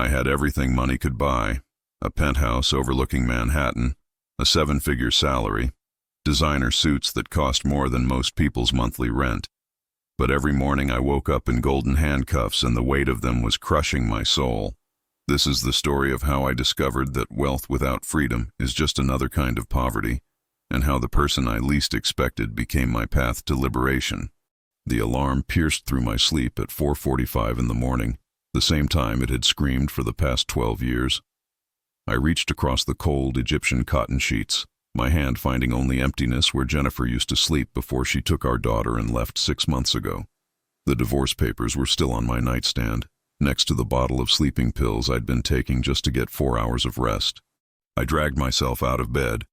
I had everything money could buy: a penthouse overlooking Manhattan, a seven-figure salary, designer suits that cost more than most people's monthly rent. But every morning I woke up in golden handcuffs, and the weight of them was crushing my soul. This is the story of how I discovered that wealth without freedom is just another kind of poverty, and how the person I least expected became my path to liberation. The alarm pierced through my sleep at 4:45 in the morning, the same time it had screamed for the past 12 years. I reached across the cold Egyptian cotton sheets, my hand finding only emptiness where Jennifer used to sleep before she took our daughter and left 6 months ago. The divorce papers were still on my nightstand, next to the bottle of sleeping pills I'd been taking just to get 4 hours of rest. I dragged myself out of bed,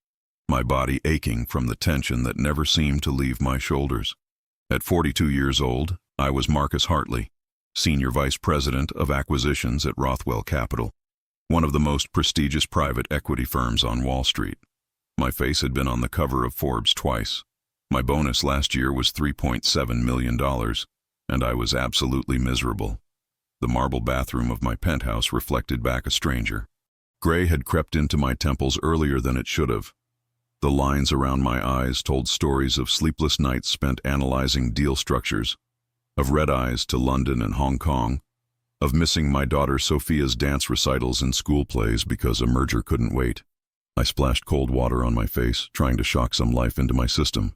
my body aching from the tension that never seemed to leave my shoulders. At 42 years old, I was Marcus Hartley, Senior Vice President of Acquisitions at Rothwell Capital, one of the most prestigious private equity firms on Wall Street. My face had been on the cover of Forbes twice. My bonus last year was $3.7 million, and I was absolutely miserable. The marble bathroom of my penthouse reflected back a stranger. Gray had crept into my temples earlier than it should have. The lines around my eyes told stories of sleepless nights spent analyzing deal structures, of red eyes to London and Hong Kong, of missing my daughter Sophia's dance recitals and school plays because a merger couldn't wait. I splashed cold water on my face, trying to shock some life into my system.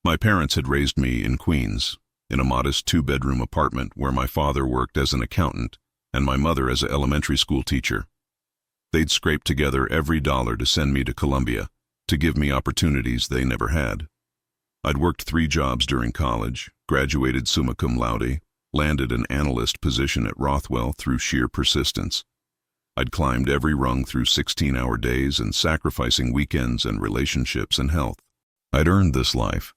My parents had raised me in Queens, in a modest 2-bedroom apartment where my father worked as an accountant and my mother as an elementary school teacher. They'd scraped together every dollar to send me to Columbia, to give me opportunities they never had. I'd worked 3 jobs during college, graduated summa cum laude, landed an analyst position at Rothwell through sheer persistence. I'd climbed every rung through 16-hour days and sacrificing weekends and relationships and health. I'd earned this life,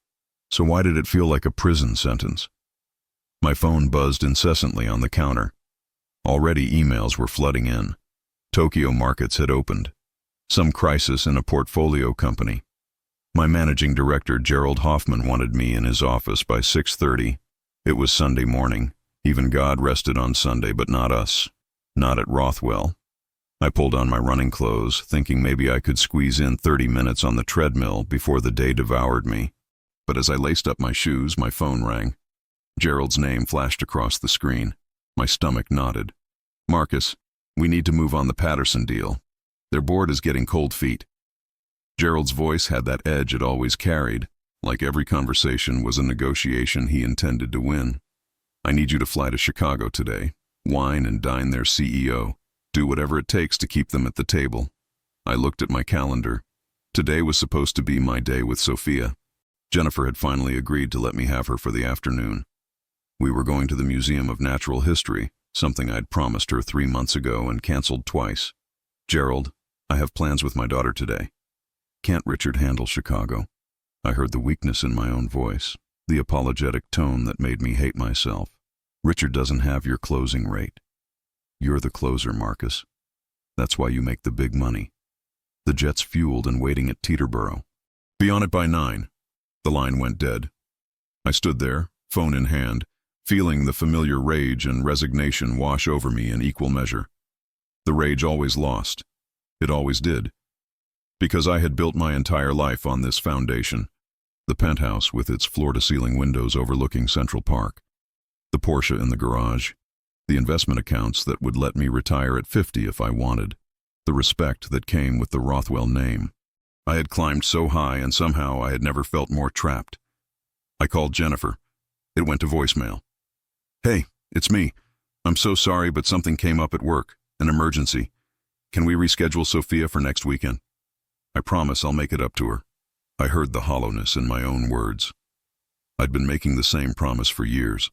so why did it feel like a prison sentence? My phone buzzed incessantly on the counter. Already emails were flooding in. Tokyo markets had opened. Some crisis in a portfolio company. My managing director, Gerald Hoffman, wanted me in his office by 6:30. It was Sunday morning. Even God rested on Sunday, but not us. Not at Rothwell. I pulled on my running clothes, thinking maybe I could squeeze in 30 minutes on the treadmill before the day devoured me. But as I laced up my shoes, my phone rang. Gerald's name flashed across the screen. My stomach knotted. "Marcus, we need to move on the Patterson deal. Their board is getting cold feet." Gerald's voice had that edge it always carried, like every conversation was a negotiation he intended to win. "I need you to fly to Chicago today, wine and dine their CEO, do whatever it takes to keep them at the table." I looked at my calendar. Today was supposed to be my day with Sophia. Jennifer had finally agreed to let me have her for the afternoon. We were going to the Museum of Natural History, something I'd promised her 3 months ago and canceled twice. "Gerald, I have plans with my daughter today." "Can't Richard handle Chicago?" I heard the weakness in my own voice, the apologetic tone that made me hate myself. "Richard doesn't have your closing rate. You're the closer, Marcus. That's why you make the big money. The jet's fueled and waiting at Teterboro. Be on it by 9. The line went dead. I stood there, phone in hand, feeling the familiar rage and resignation wash over me in equal measure. The rage always lost. It always did. Because I had built my entire life on this foundation. The penthouse with its floor-to-ceiling windows overlooking Central Park. The Porsche in the garage. The investment accounts that would let me retire at 50 if I wanted. The respect that came with the Rothwell name. I had climbed so high, and somehow I had never felt more trapped. I called Jennifer. It went to voicemail. "Hey, it's me. I'm so sorry, but something came up at work. An emergency. Can we reschedule Sophia for next weekend? I promise I'll make it up to her." I heard the hollowness in my own words. I'd been making the same promise for years.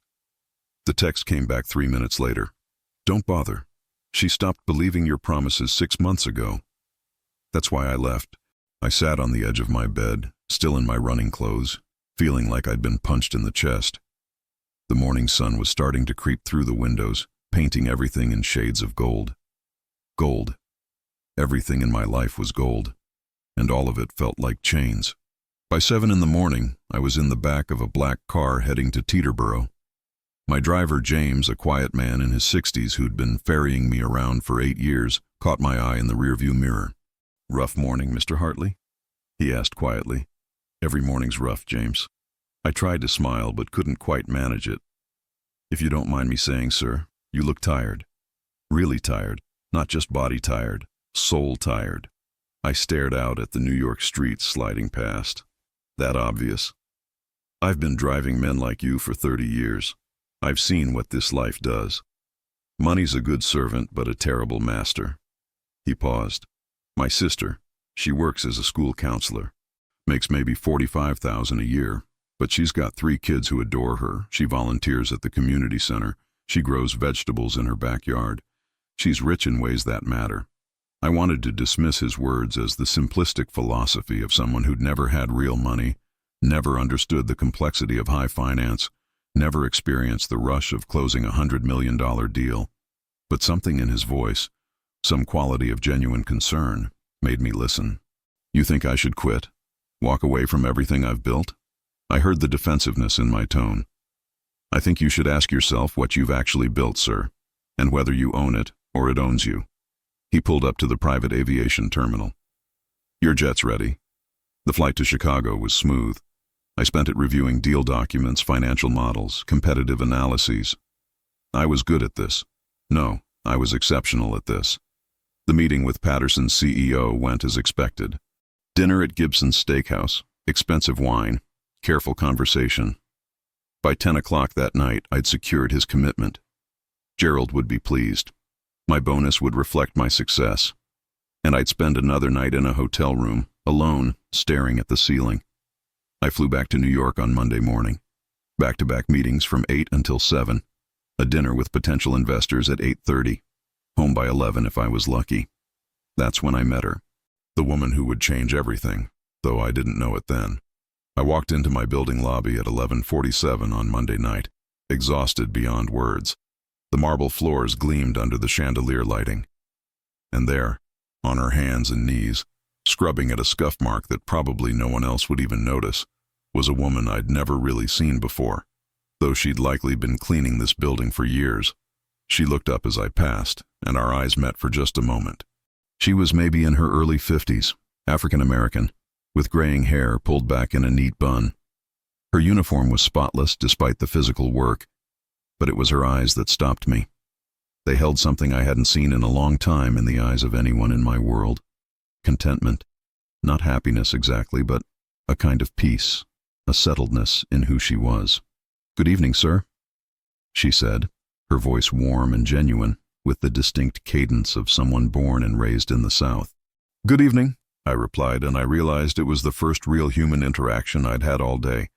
The text came back 3 minutes later. "Don't bother. She stopped believing your promises 6 months ago." That's why I left. I sat on the edge of my bed, still in my running clothes, feeling like I'd been punched in the chest. The morning sun was starting to creep through the windows, painting everything in shades of gold. Gold. Everything in my life was gold, and all of it felt like chains. By 7 in the morning, I was in the back of a black car heading to Teterboro. My driver, James, a quiet man in his 60s who'd been ferrying me around for 8 years, caught my eye in the rearview mirror. "Rough morning, Mr. Hartley?" he asked quietly. "Every morning's rough, James." I tried to smile but couldn't quite manage it. "If you don't mind me saying, sir, you look tired. Really tired. Not just body tired, soul tired." I stared out at the New York streets sliding past. That obvious? I've been driving men like you for 30 years. I've seen what this life does. Money's a good servant, but a terrible master. He paused. "My sister, she works as a school counselor. Makes maybe $45,000 a year, but she's got 3 kids who adore her. She volunteers at the community center. She grows vegetables in her backyard. She's rich in ways that matter." I wanted to dismiss his words as the simplistic philosophy of someone who'd never had real money, never understood the complexity of high finance, never experienced the rush of closing $100 million deal. But something in his voice, some quality of genuine concern, made me listen. "You think I should quit? Walk away from everything I've built?" I heard the defensiveness in my tone. "I think you should ask yourself what you've actually built, sir, and whether you own it or it owns you." He pulled up to the private aviation terminal. "Your jet's ready." The flight to Chicago was smooth. I spent it reviewing deal documents, financial models, competitive analyses. I was good at this. No, I was exceptional at this. The meeting with Patterson's CEO went as expected. Dinner at Gibson's Steakhouse, expensive wine, careful conversation. By 10 o'clock that night, I'd secured his commitment. Gerald would be pleased. My bonus would reflect my success. And I'd spend another night in a hotel room, alone, staring at the ceiling. I flew back to New York on Monday morning. Back-to-back meetings from 8 until 7. A dinner with potential investors at 8:30. Home by 11 if I was lucky. That's when I met her. The woman who would change everything, though I didn't know it then. I walked into my building lobby at 11:47 on Monday night, exhausted beyond words. The marble floors gleamed under the chandelier lighting. And there, on her hands and knees, scrubbing at a scuff mark that probably no one else would even notice, was a woman I'd never really seen before, though she'd likely been cleaning this building for years. She looked up as I passed, and our eyes met for just a moment. She was maybe in her early 50s, African-American, with graying hair pulled back in a neat bun. Her uniform was spotless despite the physical work, but it was her eyes that stopped me. They held something I hadn't seen in a long time in the eyes of anyone in my world. Contentment. Not happiness exactly, but a kind of peace, a settledness in who she was. "Good evening, sir," she said, her voice warm and genuine, with the distinct cadence of someone born and raised in the South. "Good evening," I replied, and I realized it was the first real human interaction I'd had all day.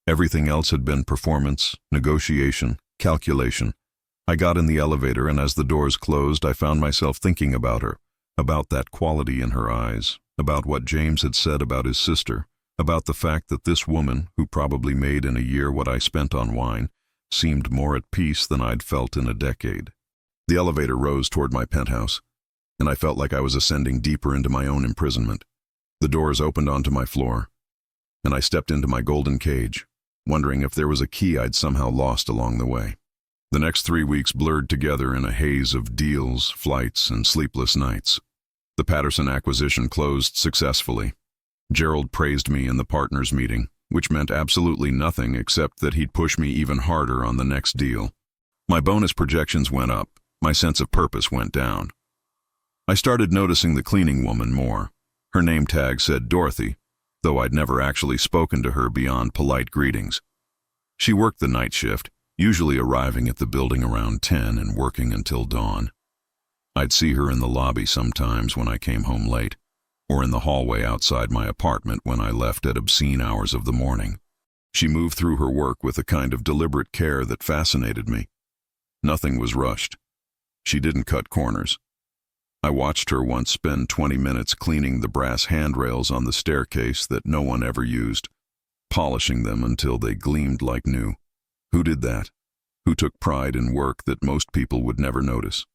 Everything else had been performance, negotiation, calculation. I got in the elevator, and as the doors closed, I found myself thinking about her, about that quality in her eyes, about what James had said about his sister, about the fact that this woman, who probably made in a year what I spent on wine, seemed more at peace than I'd felt in a decade. The elevator rose toward my penthouse, and I felt like I was ascending deeper into my own imprisonment. The doors opened onto my floor, and I stepped into my golden cage, wondering if there was a key I'd somehow lost along the way. The next 3 weeks blurred together in a haze of deals, flights, and sleepless nights. The Patterson acquisition closed successfully. Gerald praised me in the partners' meeting, which meant absolutely nothing except that he'd push me even harder on the next deal. My bonus projections went up. My sense of purpose went down. I started noticing the cleaning woman more. Her name tag said Dorothy, though I'd never actually spoken to her beyond polite greetings. She worked the night shift, usually arriving at the building around 10 and working until dawn. I'd see her in the lobby sometimes when I came home late, or in the hallway outside my apartment when I left at obscene hours of the morning. She moved through her work with a kind of deliberate care that fascinated me. Nothing was rushed. She didn't cut corners. I watched her once spend 20 minutes cleaning the brass handrails on the staircase that no one ever used, polishing them until they gleamed like new. Who did that? Who took pride in work that most people would never notice?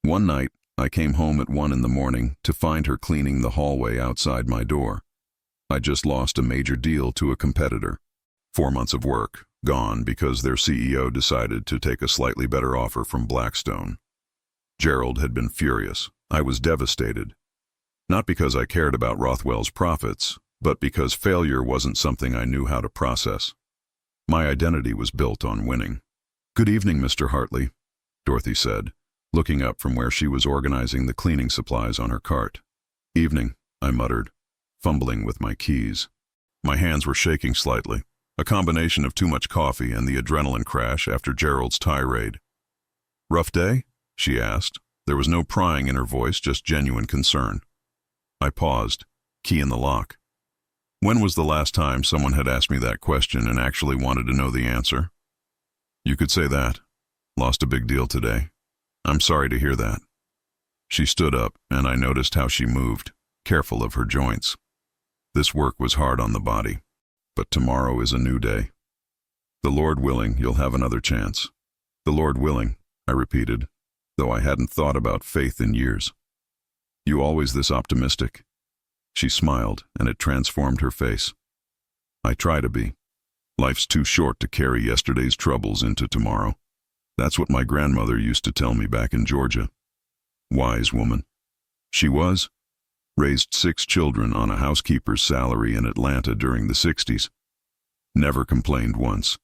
One night, I came home at 1 in the morning to find her cleaning the hallway outside my door. I just lost a major deal to a competitor. 4 months of work, Gone because their CEO decided to take a slightly better offer from Blackstone. Gerald had been furious. I was devastated. Not because I cared about Rothwell's profits, but because failure wasn't something I knew how to process. My identity was built on winning. "Good evening, Mr. Hartley," Dorothy said, looking up from where she was organizing the cleaning supplies on her cart. "Evening," I muttered, fumbling with my keys. My hands were shaking slightly, a combination of too much coffee and the adrenaline crash after Gerald's tirade. "Rough day?" she asked. There was no prying in her voice, just genuine concern. I paused, key in the lock. When was the last time someone had asked me that question and actually wanted to know the answer? "You could say that. Lost a big deal today. I'm sorry to hear that." She stood up, and I noticed how she moved, careful of her joints. This work was hard on the body, but tomorrow is a new day. "The Lord willing, you'll have another chance." "The Lord willing," I repeated, though I hadn't thought about faith in years. "You always this optimistic?" She smiled, and it transformed her face. "I try to be. Life's too short to carry yesterday's troubles into tomorrow. That's what my grandmother used to tell me back in Georgia." Wise woman. She was. Raised 6 children on a housekeeper's salary in Atlanta during the 60s. Never complained once.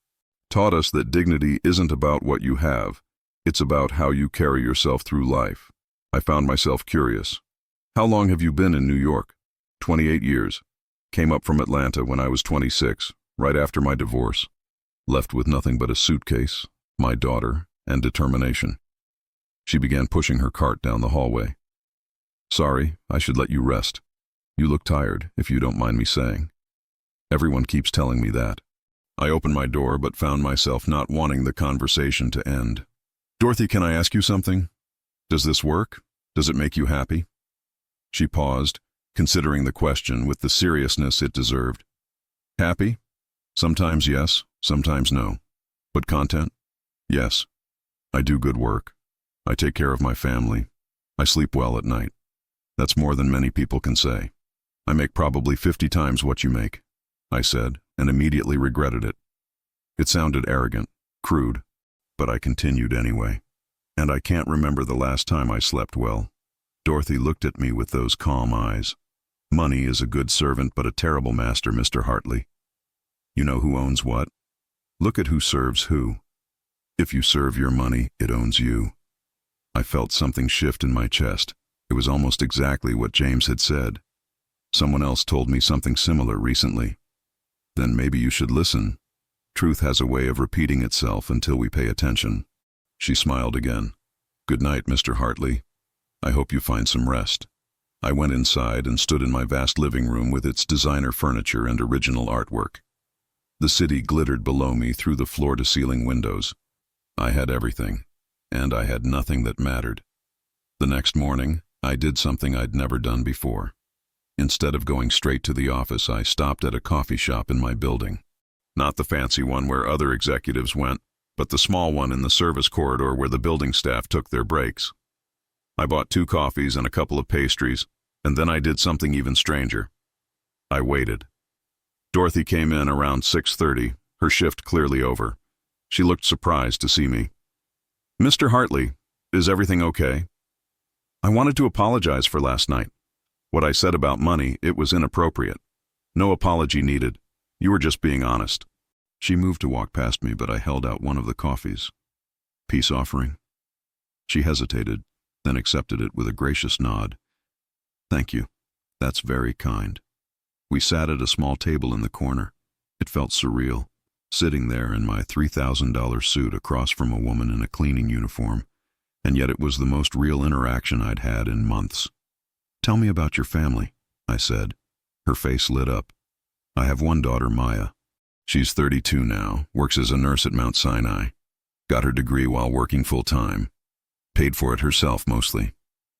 Taught us that dignity isn't about what you have, it's about how you carry yourself through life. I found myself curious. "How long have you been in New York?" 28 years. Came up from Atlanta when I was 26, right after my divorce. Left with nothing but a suitcase, my daughter, and determination. She began pushing her cart down the hallway. "Sorry, I should let you rest. You look tired, if you don't mind me saying." Everyone keeps telling me that. I opened my door but found myself not wanting the conversation to end. "Dorothy, can I ask you something? Does this work? Does it make you happy?" She paused, considering the question with the seriousness it deserved. "Happy? Sometimes yes, sometimes no. But content? Yes. I do good work. I take care of my family. I sleep well at night. That's more than many people can say. I make probably 50 times what you make," I said, and immediately regretted it. It sounded arrogant, crude, but I continued anyway. "And I can't remember the last time I slept well." Dorothy looked at me with those calm eyes. "Money is a good servant but a terrible master, Mr. Hartley. You know who owns what? Look at who serves who. If you serve your money, it owns you." I felt something shift in my chest. It was almost exactly what James had said. Someone else told me something similar recently. "Then maybe you should listen. Truth has a way of repeating itself until we pay attention." She smiled again. "Good night, Mr. Hartley. I hope you find some rest." I went inside and stood in my vast living room with its designer furniture and original artwork. The city glittered below me through the floor-to-ceiling windows. I had everything, and I had nothing that mattered. The next morning, I did something I'd never done before. Instead of going straight to the office, I stopped at a coffee shop in my building. Not the fancy one where other executives went, but the small one in the service corridor where the building staff took their breaks. I bought 2 coffees and a couple of pastries, and then I did something even stranger. I waited. Dorothy came in around 6:30, her shift clearly over. She looked surprised to see me. "Mr. Hartley, is everything okay? I wanted to apologize for last night. What I said about money, it was inappropriate. No apology needed. You were just being honest." She moved to walk past me, but I held out one of the coffees. "Peace offering." She hesitated, then accepted it with a gracious nod. "Thank you. That's very kind." We sat at a small table in the corner. It felt surreal, sitting there in my $3,000 suit across from a woman in a cleaning uniform, and yet it was the most real interaction I'd had in months. "Tell me about your family," I said. Her face lit up. "I have one daughter, Maya. She's 32 now, works as a nurse at Mount Sinai. Got her degree while working full-time. Paid for it herself mostly.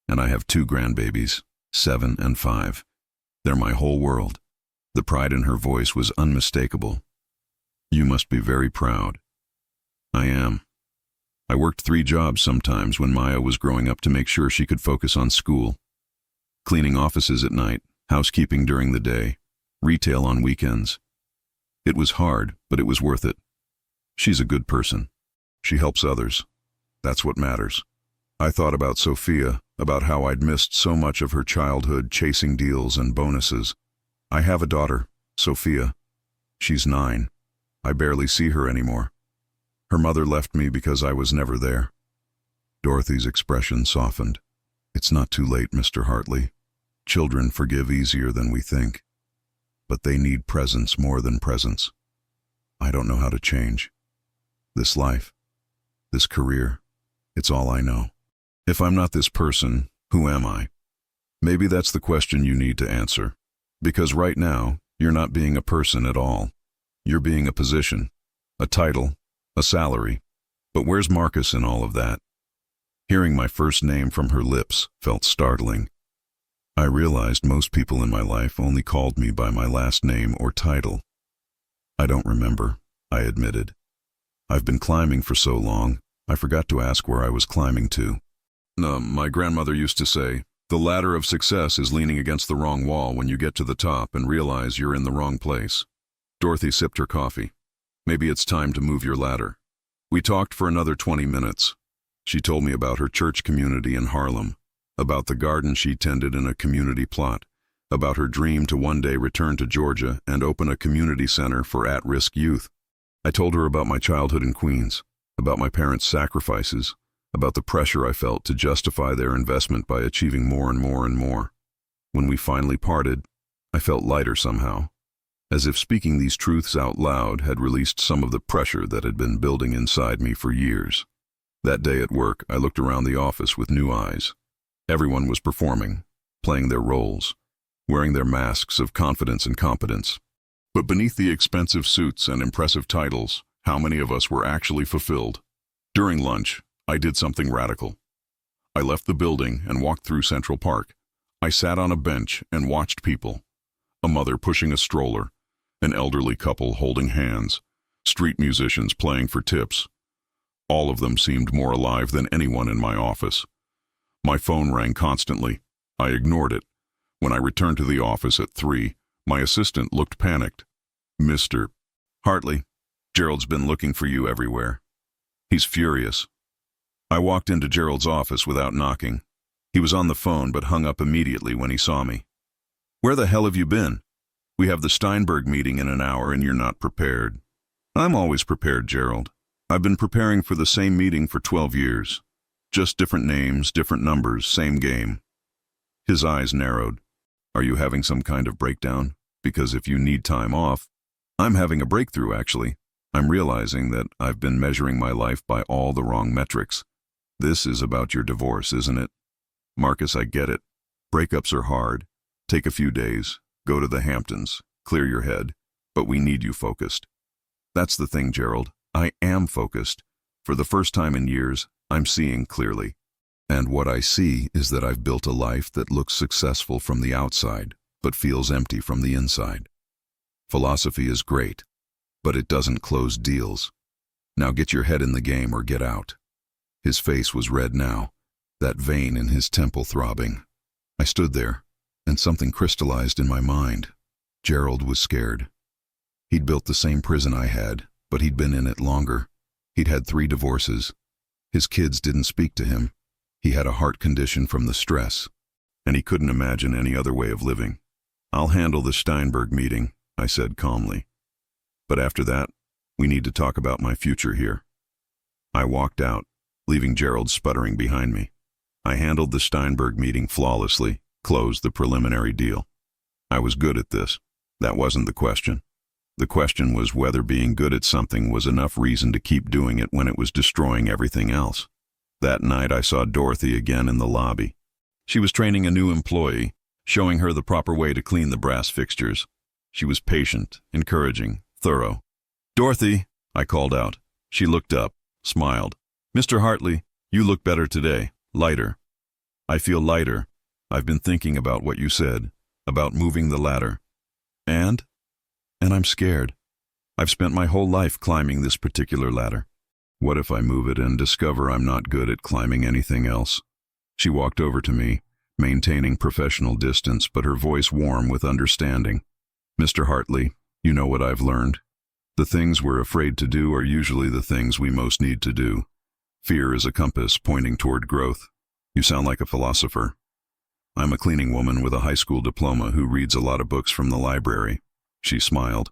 And I have 2 grandbabies, 7 and 5. They're my whole world." The pride in her voice was unmistakable. "You must be very proud." "I am. I worked 3 jobs sometimes when Maya was growing up to make sure she could focus on school. Cleaning offices at night, housekeeping during the day, retail on weekends. It was hard, but it was worth it. She's a good person. She helps others. That's what matters. I thought about Sophia, about how I'd missed so much of her childhood chasing deals and bonuses. I have a daughter, Sophia. She's 9. I barely see her anymore. Her mother left me because I was never there. Dorothy's expression softened. It's not too late, Mr. Hartley. Children forgive easier than we think. But they need presence more than presence. I don't know how to change. This life, this career, it's all I know. If I'm not this person, who am I? Maybe that's the question you need to answer. Because right now, you're not being a person at all. You're being a position, a title, a salary. But where's Marcus in all of that? Hearing my first name from her lips felt startling. I realized most people in my life only called me by my last name or title. I don't remember, I admitted. I've been climbing for so long, I forgot to ask where I was climbing to. My grandmother used to say, the ladder of success is leaning against the wrong wall when you get to the top and realize you're in the wrong place. Dorothy sipped her coffee. Maybe it's time to move your ladder. We talked for another 20 minutes. She told me about her church community in Harlem, about the garden she tended in a community plot, about her dream to one day return to Georgia and open a community center for at-risk youth. I told her about my childhood in Queens, about my parents' sacrifices, about the pressure I felt to justify their investment by achieving more and more and more. When we finally parted, I felt lighter somehow, as if speaking these truths out loud had released some of the pressure that had been building inside me for years. That day at work, I looked around the office with new eyes. Everyone was performing, playing their roles, wearing their masks of confidence and competence. But beneath the expensive suits and impressive titles, how many of us were actually fulfilled? During lunch, I did something radical. I left the building and walked through Central Park. I sat on a bench and watched people. A mother pushing a stroller, an elderly couple holding hands, street musicians playing for tips. All of them seemed more alive than anyone in my office. My phone rang constantly. I ignored it. When I returned to the office at 3, my assistant looked panicked. Mr. Hartley, Gerald's been looking for you everywhere. He's furious. I walked into Gerald's office without knocking. He was on the phone but hung up immediately when he saw me. Where the hell have you been? We have the Steinberg meeting in an hour and you're not prepared. I'm always prepared, Gerald. I've been preparing for the same meeting for 12 years. Just different names, different numbers, same game. His eyes narrowed. Are you having some kind of breakdown? Because if you need time off, I'm having a breakthrough actually. I'm realizing that I've been measuring my life by all the wrong metrics. This is about your divorce, isn't it? Marcus, I get it. Breakups are hard. Take a few days. Go to the Hamptons. Clear your head. But we need you focused. That's the thing, Gerald. I am focused. For the first time in years, I'm seeing clearly. And what I see is that I've built a life that looks successful from the outside, but feels empty from the inside. Philosophy is great, but it doesn't close deals. Now get your head in the game or get out. His face was red now, that vein in his temple throbbing. I stood there, and something crystallized in my mind. Gerald was scared. He'd built the same prison I had, but he'd been in it longer. He'd had 3 divorces. His kids didn't speak to him. He had a heart condition from the stress, and he couldn't imagine any other way of living. I'll handle the Steinberg meeting, I said calmly. But after that, we need to talk about my future here. I walked out, leaving Gerald sputtering behind me. I handled the Steinberg meeting flawlessly, closed the preliminary deal. I was good at this. That wasn't the question. The question was whether being good at something was enough reason to keep doing it when it was destroying everything else. That night I saw Dorothy again in the lobby. She was training a new employee, showing her the proper way to clean the brass fixtures. She was patient, encouraging, thorough. Dorothy, I called out. She looked up, smiled. Mr. Hartley, you look better today, lighter. I feel lighter. I've been thinking about what you said, about moving the ladder. And I'm scared. I've spent my whole life climbing this particular ladder. What if I move it and discover I'm not good at climbing anything else? She walked over to me, maintaining professional distance, but her voice warm with understanding. Mr. Hartley, you know what I've learned? The things we're afraid to do are usually the things we most need to do. Fear is a compass pointing toward growth. You sound like a philosopher. I'm a cleaning woman with a high school diploma who reads a lot of books from the library. She smiled.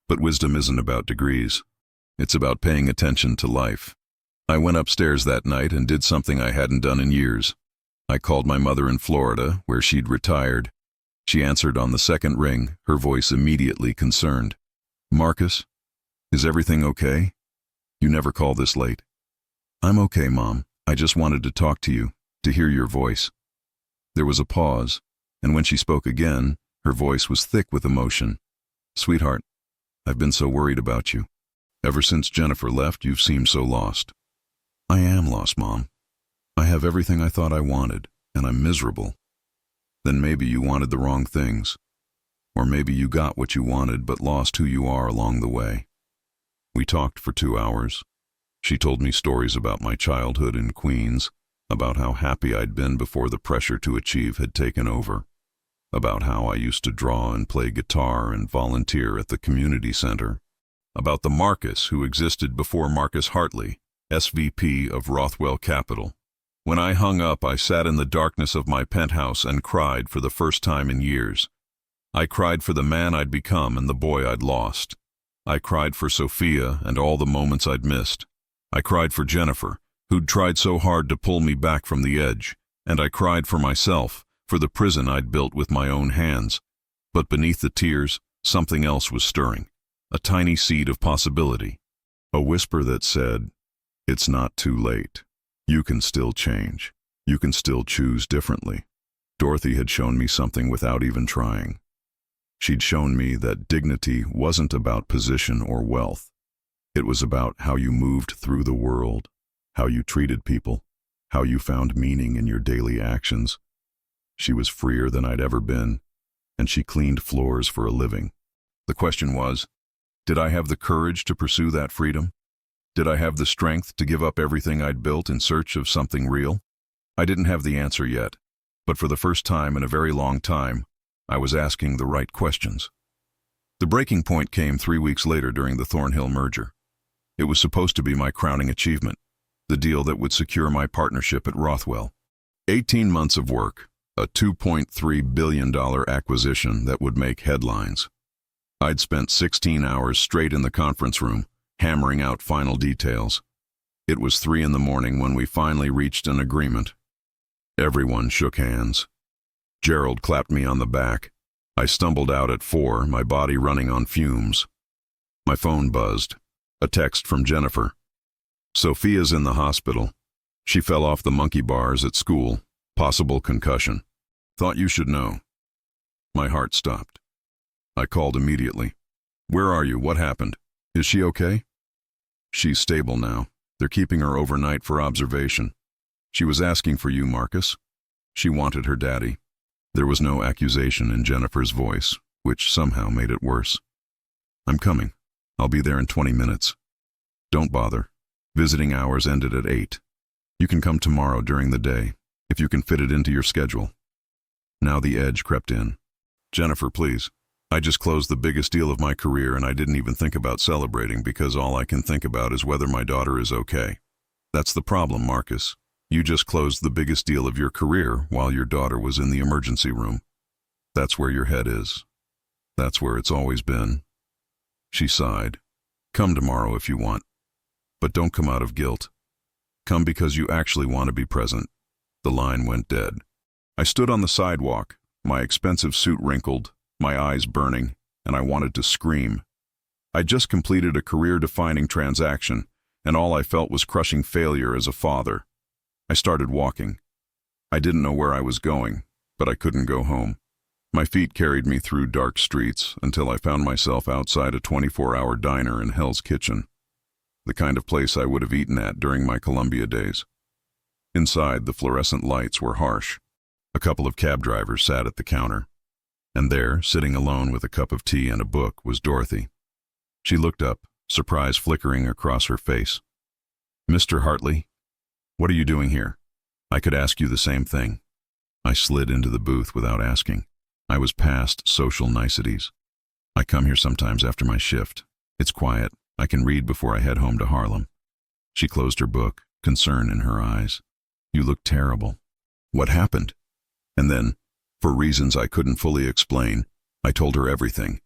But wisdom isn't about degrees. It's about paying attention to life. I went upstairs that night and did something I hadn't done in years. I called my mother in Florida, where she'd retired. She answered on the second ring, her voice immediately concerned. "Marcus, is everything okay? You never call this late." "I'm okay, Mom. I just wanted to talk to you, to hear your voice." There was a pause, and when she spoke again, her voice was thick with emotion. "Sweetheart, I've been so worried about you. Ever since Jennifer left, you've seemed so lost." "I am lost, Mom. I have everything I thought I wanted, and I'm miserable." "Then maybe you wanted the wrong things. Or maybe you got what you wanted but lost who you are along the way." We talked for 2 hours. She told me stories about my childhood in Queens, about how happy I'd been before the pressure to achieve had taken over, about how I used to draw and play guitar and volunteer at the community center, about the Marcus who existed before Marcus Hartley, SVP of Rothwell Capital. When I hung up, I sat in the darkness of my penthouse and cried for the first time in years. I cried for the man I'd become and the boy I'd lost. I cried for Sophia and all the moments I'd missed. I cried for Jennifer, who'd tried so hard to pull me back from the edge, and I cried for myself, for the prison I'd built with my own hands. But beneath the tears, something else was stirring, a tiny seed of possibility, a whisper that said, "It's not too late. You can still change. You can still choose differently." Dorothy had shown me something without even trying. She'd shown me that dignity wasn't about position or wealth. It was about how you moved through the world, how you treated people, how you found meaning in your daily actions. She was freer than I'd ever been, and she cleaned floors for a living. The question was, did I have the courage to pursue that freedom? Did I have the strength to give up everything I'd built in search of something real? I didn't have the answer yet, but for the first time in a very long time, I was asking the right questions. The breaking point came 3 weeks later during the Thornhill merger. It was supposed to be my crowning achievement, the deal that would secure my partnership at Rothwell. 18 months of work, a $2.3 billion acquisition that would make headlines. I'd spent 16 hours straight in the conference room, hammering out final details. It was 3 in the morning when we finally reached an agreement. Everyone shook hands. Gerald clapped me on the back. I stumbled out at 4, my body running on fumes. My phone buzzed. A text from Jennifer. "Sophia's in the hospital. She fell off the monkey bars at school. Possible concussion. Thought you should know." My heart stopped. I called immediately. "Where are you? What happened? Is she okay?" "She's stable now. They're keeping her overnight for observation. She was asking for you, Marcus. She wanted her daddy." There was no accusation in Jennifer's voice, which somehow made it worse. "I'm coming. I'll be there in 20 minutes. Don't bother. Visiting hours ended at 8. You can come tomorrow during the day, if you can fit it into your schedule." Now the edge crept in. "Jennifer, please. I just closed the biggest deal of my career and I didn't even think about celebrating because all I can think about is whether my daughter is okay." "That's the problem, Marcus. You just closed the biggest deal of your career while your daughter was in the emergency room. That's where your head is. That's where it's always been." She sighed. "Come tomorrow if you want. But don't come out of guilt. Come because you actually want to be present." The line went dead. I stood on the sidewalk, my expensive suit wrinkled, my eyes burning, and I wanted to scream. I'd just completed a career-defining transaction, and all I felt was crushing failure as a father. I started walking. I didn't know where I was going, but I couldn't go home. My feet carried me through dark streets until I found myself outside a 24-hour diner in Hell's Kitchen, the kind of place I would have eaten at during my Columbia days. Inside, the fluorescent lights were harsh. A couple of cab drivers sat at the counter. And there, sitting alone with a cup of tea and a book, was Dorothy. She looked up, surprise flickering across her face. "Mr. Hartley, what are you doing here? I could ask you the same thing." I slid into the booth without asking. I was past social niceties. "I come here sometimes after my shift. It's quiet. I can read before I head home to Harlem. She closed her book, concern in her eyes. You look terrible. What happened? And then, for reasons I couldn't fully explain, I told her everything.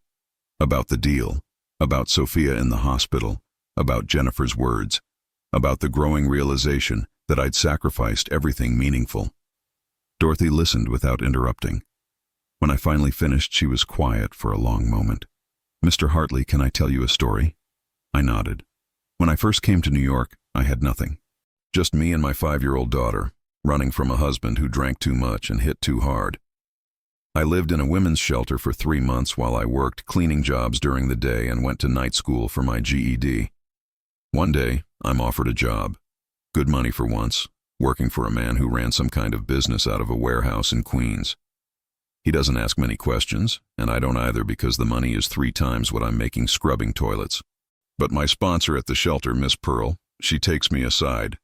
About the deal, about Sophia in the hospital, about Jennifer's words, about the growing realization that I'd sacrificed everything meaningful. Dorothy listened without interrupting. When I finally finished, she was quiet for a long moment. Mr. Hartley, can I tell you a story? I nodded. When I first came to New York, I had nothing. Just me and my 5-year-old daughter, running from a husband who drank too much and hit too hard. I lived in a women's shelter for 3 months while I worked cleaning jobs during the day and went to night school for my GED. One day, I'm offered a job. Good money for once, working for a man who ran some kind of business out of a warehouse in Queens. He doesn't ask many questions, and I don't either because the money is 3 times what I'm making scrubbing toilets. But my sponsor at the shelter, Miss Pearl, she takes me aside.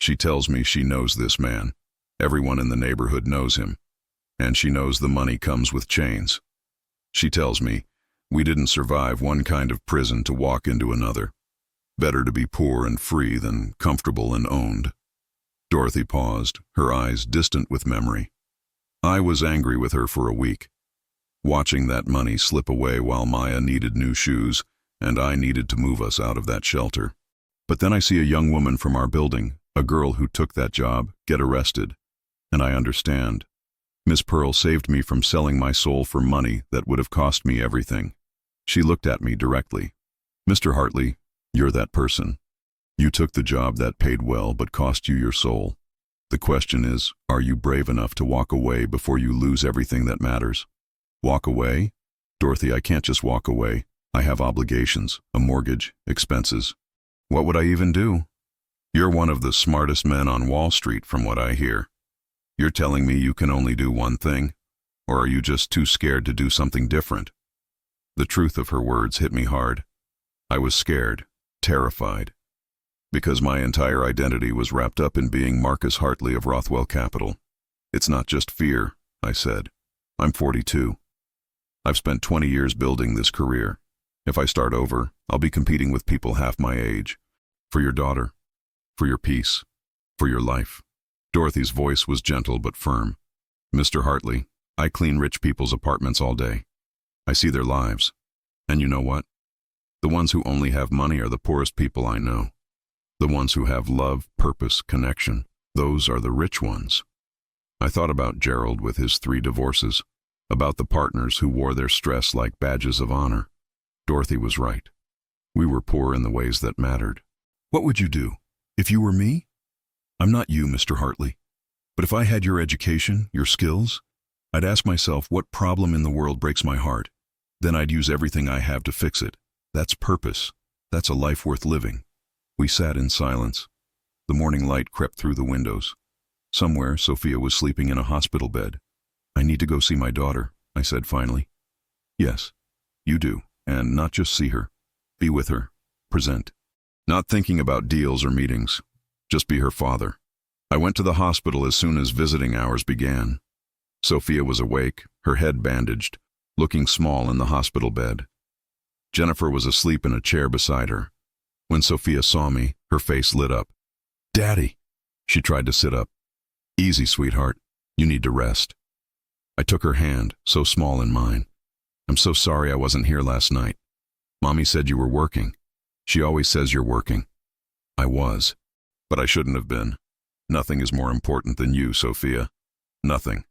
She tells me she knows this man. Everyone in the neighborhood knows him. And she knows the money comes with chains. She tells me, we didn't survive one kind of prison to walk into another. Better to be poor and free than comfortable and owned. Dorothy paused, her eyes distant with memory. I was angry with her for a week, watching that money slip away while Maya needed new shoes and I needed to move us out of that shelter. But then I see a young woman from our building, a girl who took that job, get arrested. And I understand. Miss Pearl saved me from selling my soul for money that would have cost me everything. She looked at me directly. Mr. Hartley, you're that person. You took the job that paid well but cost you your soul. The question is, are you brave enough to walk away before you lose everything that matters? Walk away? Dorothy, I can't just walk away. I have obligations, a mortgage, expenses. What would I even do? You're one of the smartest men on Wall Street from what I hear. You're telling me you can only do one thing? Or are you just too scared to do something different? The truth of her words hit me hard. I was scared, terrified, because my entire identity was wrapped up in being Marcus Hartley of Rothwell Capital. It's not just fear, I said. I'm 42. I've spent 20 years building this career. If I start over, I'll be competing with people half my age. For your daughter, for your peace, for your life. Dorothy's voice was gentle but firm. Mr. Hartley, I clean rich people's apartments all day. I see their lives. And you know what? The ones who only have money are the poorest people I know. The ones who have love, purpose, connection, those are the rich ones. I thought about Gerald with his 3 divorces, about the partners who wore their stress like badges of honor. Dorothy was right. We were poor in the ways that mattered. What would you do if you were me? I'm not you, Mr. Hartley. But if I had your education, your skills, I'd ask myself what problem in the world breaks my heart. Then I'd use everything I have to fix it. That's purpose. That's a life worth living. We sat in silence. The morning light crept through the windows. Somewhere, Sophia was sleeping in a hospital bed. I need to go see my daughter, I said finally. Yes, you do, and not just see her. Be with her. Present. Not thinking about deals or meetings. Just be her father. I went to the hospital as soon as visiting hours began. Sophia was awake, her head bandaged, looking small in the hospital bed. Jennifer was asleep in a chair beside her. When Sophia saw me, her face lit up. Daddy! She tried to sit up. Easy, sweetheart. You need to rest. I took her hand, so small in mine. I'm so sorry I wasn't here last night. Mommy said you were working. She always says you're working. I was. But I shouldn't have been. Nothing is more important than you, Sophia. Nothing.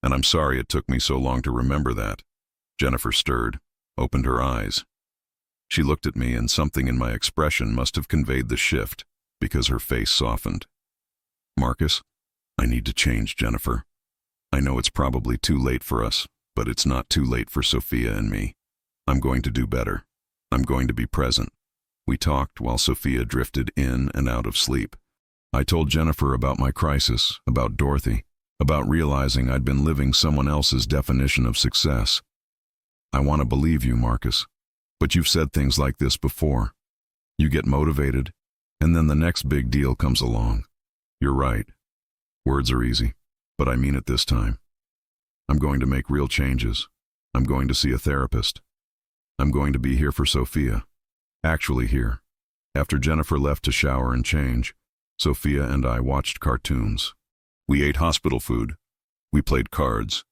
And I'm sorry it took me so long to remember that. Jennifer stirred, opened her eyes. She looked at me, and something in my expression must have conveyed the shift, because her face softened. Marcus, I need to change, Jennifer. I know it's probably too late for us, but it's not too late for Sophia and me. I'm going to do better. I'm going to be present. We talked while Sophia drifted in and out of sleep. I told Jennifer about my crisis, about Dorothy, about realizing I'd been living someone else's definition of success. I want to believe you, Marcus, but you've said things like this before. You get motivated, and then the next big deal comes along. You're right. Words are easy, but I mean it this time. I'm going to make real changes. I'm going to see a therapist. I'm going to be here for Sophia. Actually here. After Jennifer left to shower and change, Sophia and I watched cartoons. We ate hospital food. We played cards.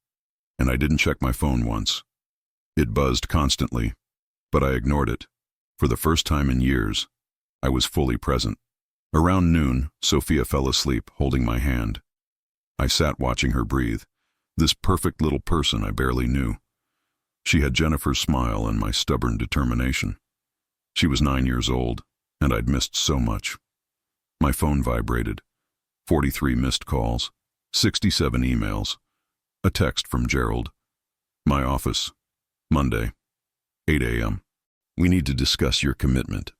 And I didn't check my phone once. It buzzed constantly, but I ignored it. For the first time in years, I was fully present. Around noon, Sophia fell asleep, holding my hand. I sat watching her breathe, this perfect little person I barely knew. She had Jennifer's smile and my stubborn determination. She was 9 years old, and I'd missed so much. My phone vibrated. 43 missed calls, 67 emails, a text from Gerald. My office, Monday, 8 a.m. We need to discuss your commitment.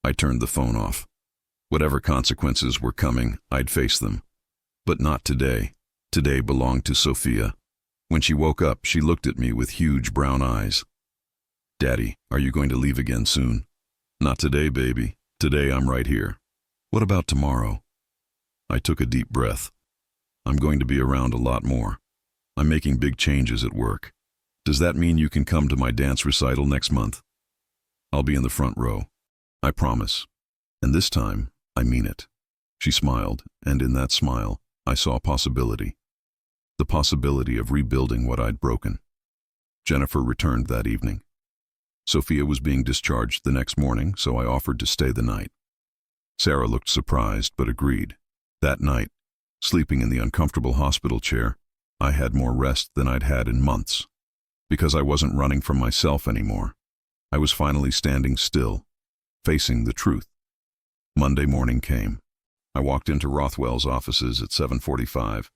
I turned the phone off. Whatever consequences were coming, I'd face them. But not today. Today belonged to Sophia. When she woke up, she looked at me with huge brown eyes. Daddy, are you going to leave again soon? Not today, baby. Today I'm right here. What about tomorrow? I took a deep breath. I'm going to be around a lot more. I'm making big changes at work. Does that mean you can come to my dance recital next month? I'll be in the front row. I promise. And this time, I mean it. She smiled, and in that smile, I saw possibility. The possibility of rebuilding what I'd broken. Jennifer returned that evening. Sophia was being discharged the next morning, so I offered to stay the night. Sarah looked surprised, but agreed. That night, sleeping in the uncomfortable hospital chair, I had more rest than I'd had in months. Because I wasn't running from myself anymore. I was finally standing still, facing the truth. Monday morning came. I walked into Rothwell's offices at 7:45.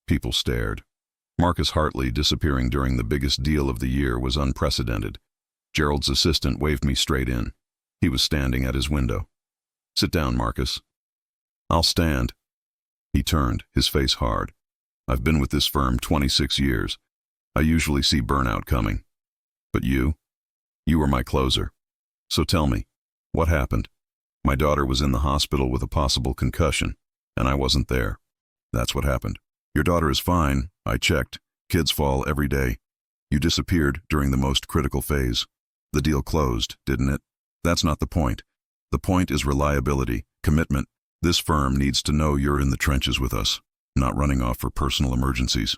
People stared. Marcus Hartley disappearing during the biggest deal of the year was unprecedented. Gerald's assistant waved me straight in. He was standing at his window. Sit down, Marcus. I'll stand. He turned, his face hard. I've been with this firm 26 years. I usually see burnout coming. But you were my closer. So tell me, what happened? My daughter was in the hospital with a possible concussion, and I wasn't there. That's what happened. Your daughter is fine. I checked. Kids fall every day. You disappeared during the most critical phase. The deal closed, didn't it? That's not the point. The point is reliability, commitment. This firm needs to know you're in the trenches with us, not running off for personal emergencies.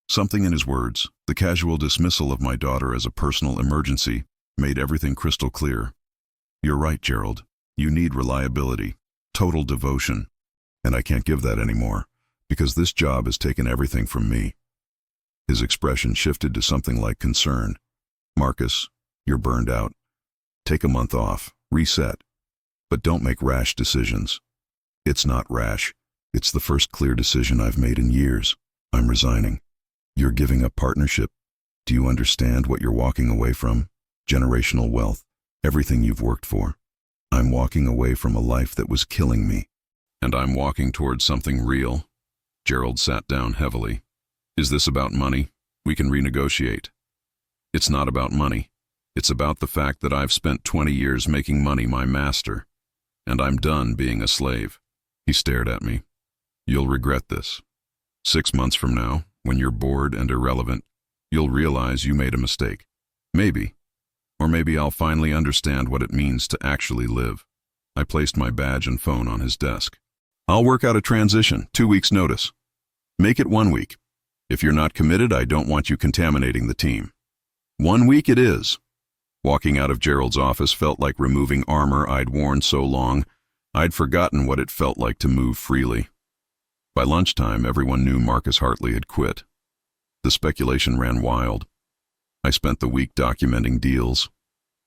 Something in his words, the casual dismissal of my daughter as a personal emergency, made everything crystal clear. You're right, Gerald. You need reliability, total devotion. And I can't give that anymore, because this job has taken everything from me. His expression shifted to something like concern. Marcus, you're burned out. Take a month off, reset. But don't make rash decisions. It's not rash. It's the first clear decision I've made in years. I'm resigning. You're giving up partnership. Do you understand what you're walking away from? Generational wealth, everything you've worked for. I'm walking away from a life that was killing me. And I'm walking towards something real. Gerald sat down heavily. Is this about money? We can renegotiate. It's not about money. It's about the fact that I've spent 20 years making money my master. And I'm done being a slave. He stared at me. You'll regret this. 6 months from now, when you're bored and irrelevant, you'll realize you made a mistake. Maybe. Or maybe I'll finally understand what it means to actually live. I placed my badge and phone on his desk. I'll work out a transition, 2 weeks' notice. Make it 1 week. If you're not committed, I don't want you contaminating the team. 1 week it is. Walking out of Gerald's office felt like removing armor I'd worn so long, I'd forgotten what it felt like to move freely. By lunchtime, everyone knew Marcus Hartley had quit. The speculation ran wild. I spent the week documenting deals,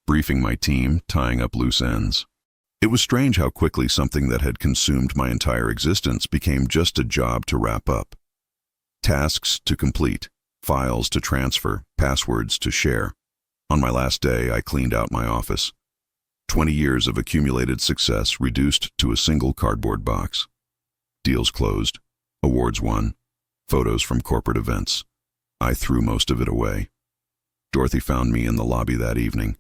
briefing my team, tying up loose ends. It was strange how quickly something that had consumed my entire existence became just a job to wrap up. Tasks to complete, files to transfer, passwords to share. On my last day, I cleaned out my office. 20 years of accumulated success reduced to a single cardboard box. Deals closed, awards won, photos from corporate events. I threw most of it away. Dorothy found me in the lobby that evening,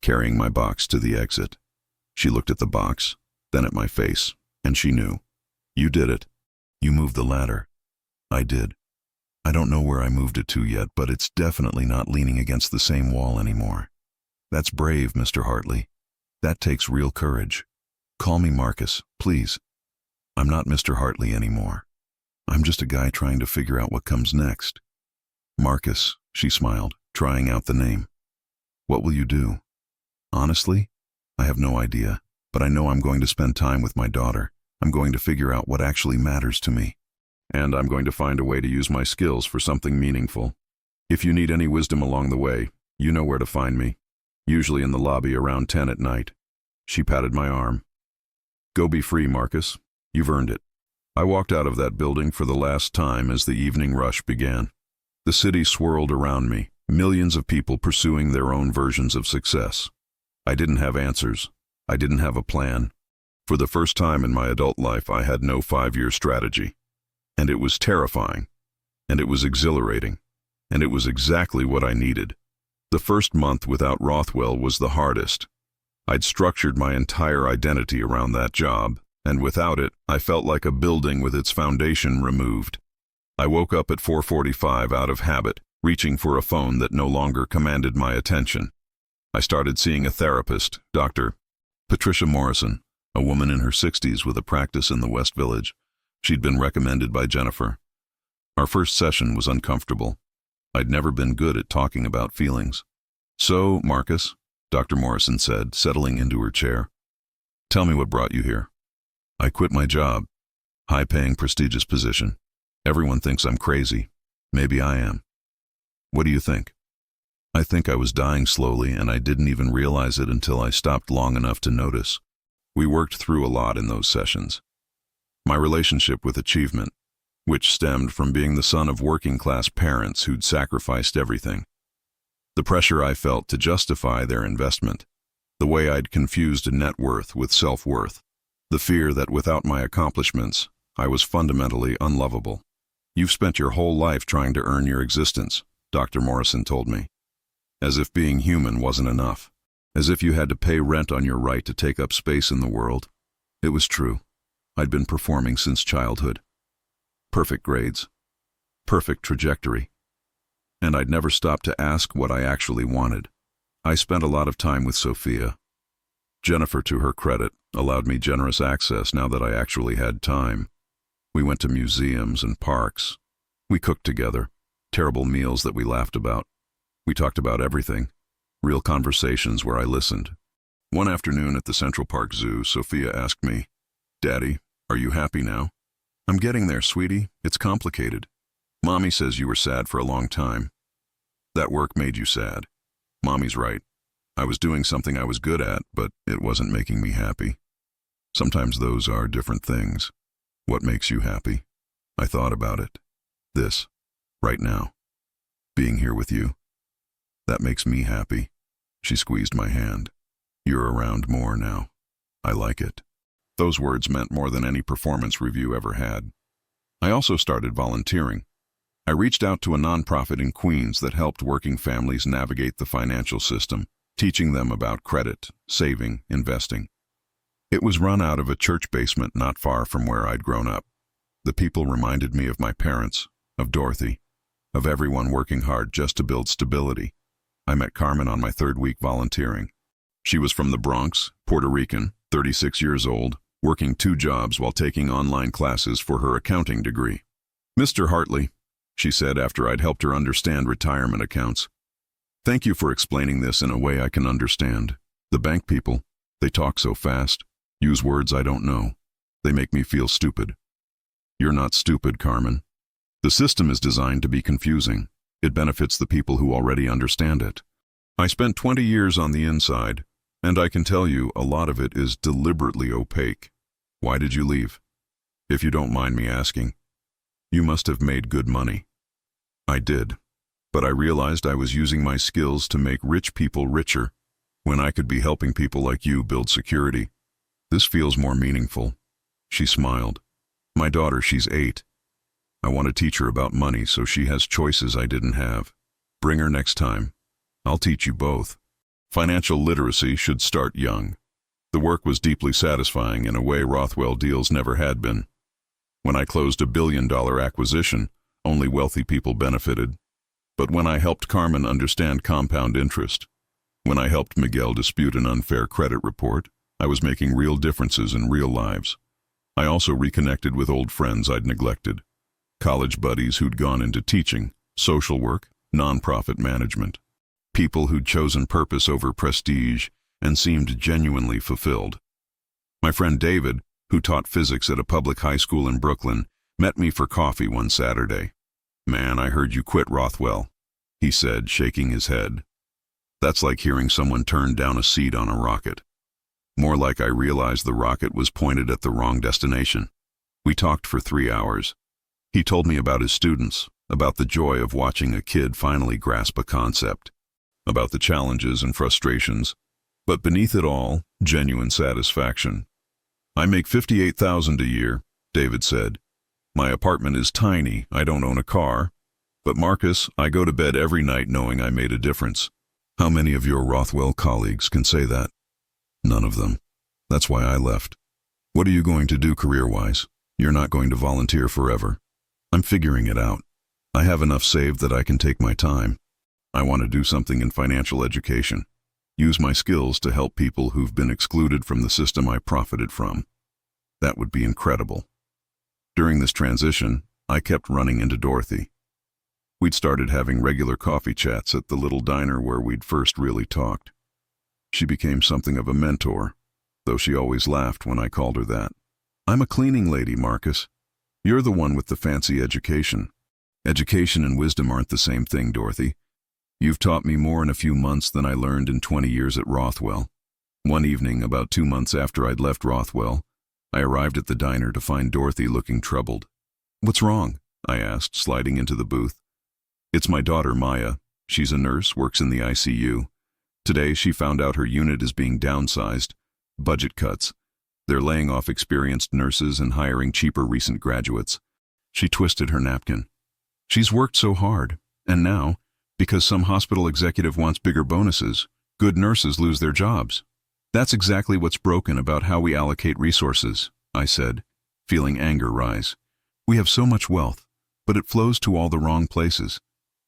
carrying my box to the exit. She looked at the box, then at my face, and she knew. You did it. You moved the ladder. I did. I don't know where I moved it to yet, but it's definitely not leaning against the same wall anymore. That's brave, Mr. Hartley. That takes real courage. Call me Marcus, please. I'm not Mr. Hartley anymore. I'm just a guy trying to figure out what comes next. Marcus, she smiled, trying out the name. What will you do? Honestly, I have no idea, but I know I'm going to spend time with my daughter. I'm going to figure out what actually matters to me. And I'm going to find a way to use my skills for something meaningful. If you need any wisdom along the way, you know where to find me. Usually in the lobby around 10 at night. She patted my arm. Go be free, Marcus. You've earned it. I walked out of that building for the last time as the evening rush began. The city swirled around me, millions of people pursuing their own versions of success. I didn't have answers. I didn't have a plan. For the first time in my adult life, I had no 5-year strategy. And it was terrifying. And it was exhilarating. And it was exactly what I needed. The first month without Rothwell was the hardest. I'd structured my entire identity around that job, and without it, I felt like a building with its foundation removed. I woke up at 4:45 out of habit, reaching for a phone that no longer commanded my attention. I started seeing a therapist, Dr. Patricia Morrison, a woman in her 60s with a practice in the West Village. She'd been recommended by Jennifer. Our first session was uncomfortable. I'd never been good at talking about feelings. So, Marcus, Dr. Morrison said, settling into her chair, tell me what brought you here. I quit my job. High-paying, prestigious position. Everyone thinks I'm crazy. Maybe I am. What do you think? I think I was dying slowly, and I didn't even realize it until I stopped long enough to notice. We worked through a lot in those sessions. My relationship with achievement, which stemmed from being the son of working-class parents who'd sacrificed everything. The pressure I felt to justify their investment. The way I'd confused net worth with self-worth. The fear that without my accomplishments, I was fundamentally unlovable. You've spent your whole life trying to earn your existence, Dr. Morrison told me. As if being human wasn't enough. As if you had to pay rent on your right to take up space in the world. It was true. I'd been performing since childhood. Perfect grades. Perfect trajectory. And I'd never stopped to ask what I actually wanted. I spent a lot of time with Sophia. Jennifer, to her credit, allowed me generous access now that I actually had time. We went to museums and parks. We cooked together. Terrible meals that we laughed about. We talked about everything. Real conversations where I listened. One afternoon at the Central Park Zoo, Sophia asked me, Daddy, are you happy now? I'm getting there, sweetie. It's complicated. Mommy says you were sad for a long time. That work made you sad. Mommy's right. I was doing something I was good at, but it wasn't making me happy. Sometimes those are different things. What makes you happy? I thought about it. This, right now. Being here with you. That makes me happy. She squeezed my hand. You're around more now. I like it. Those words meant more than any performance review ever had. I also started volunteering. I reached out to a nonprofit in Queens that helped working families navigate the financial system, teaching them about credit, saving, investing. It was run out of a church basement not far from where I'd grown up. The people reminded me of my parents, of Dorothy, of everyone working hard just to build stability. I met Carmen on my 3rd week volunteering. She was from the Bronx, Puerto Rican, 36 years old, working 2 jobs while taking online classes for her accounting degree. Mr. Hartley, she said after I'd helped her understand retirement accounts. Thank you for explaining this in a way I can understand. The bank people, they talk so fast, use words I don't know. They make me feel stupid. You're not stupid, Carmen. The system is designed to be confusing. It benefits the people who already understand it. I spent 20 years on the inside, and I can tell you a lot of it is deliberately opaque. Why did you leave? If you don't mind me asking. You must have made good money. I did, but I realized I was using my skills to make rich people richer, when I could be helping people like you build security. This feels more meaningful. She smiled. My daughter, she's 8. I want to teach her about money so she has choices I didn't have. Bring her next time. I'll teach you both. Financial literacy should start young. The work was deeply satisfying in a way Rothwell deals never had been. When I closed a $1 billion acquisition, only wealthy people benefited. But when I helped Carmen understand compound interest, When I helped Miguel dispute an unfair credit report, I was making real differences in real lives. I also reconnected with old friends I'd neglected, college buddies who'd gone into teaching, social work, nonprofit management, people who'd chosen purpose over prestige and seemed genuinely fulfilled. My friend David, who taught physics at a public high school in Brooklyn, met me for coffee one Saturday. "Man, I heard you quit Rothwell," he said, shaking his head. That's like hearing someone turn down a seat on a rocket. More like I realized the rocket was pointed at the wrong destination. We talked for 3 hours. He told me about his students, about the joy of watching a kid finally grasp a concept, about the challenges and frustrations, but beneath it all, genuine satisfaction. "I make $58,000 a year," David said. "My apartment is tiny, I don't own a car. But Marcus, I go to bed every night knowing I made a difference." How many of your Rothwell colleagues can say that? None of them. That's why I left. What are you going to do career-wise? You're not going to volunteer forever. I'm figuring it out. I have enough saved that I can take my time. I want to do something in financial education. Use my skills to help people who've been excluded from the system I profited from. That would be incredible. During this transition, I kept running into Dorothy. We'd started having regular coffee chats at the little diner where we'd first really talked. She became something of a mentor, though she always laughed when I called her that. "I'm a cleaning lady, Marcus. You're the one with the fancy education." "Education and wisdom aren't the same thing, Dorothy. You've taught me more in a few months than I learned in 20 years at Rothwell." One evening, about 2 months after I'd left Rothwell, I arrived at the diner to find Dorothy looking troubled. "What's wrong?" I asked, sliding into the booth. "It's my daughter, Maya. She's a nurse, works in the ICU. Today she found out her unit is being downsized. Budget cuts. They're laying off experienced nurses and hiring cheaper recent graduates." She twisted her napkin. "She's worked so hard, and now, because some hospital executive wants bigger bonuses, good nurses lose their jobs. That's exactly what's broken about how we allocate resources," I said, feeling anger rise. "We have so much wealth, but it flows to all the wrong places.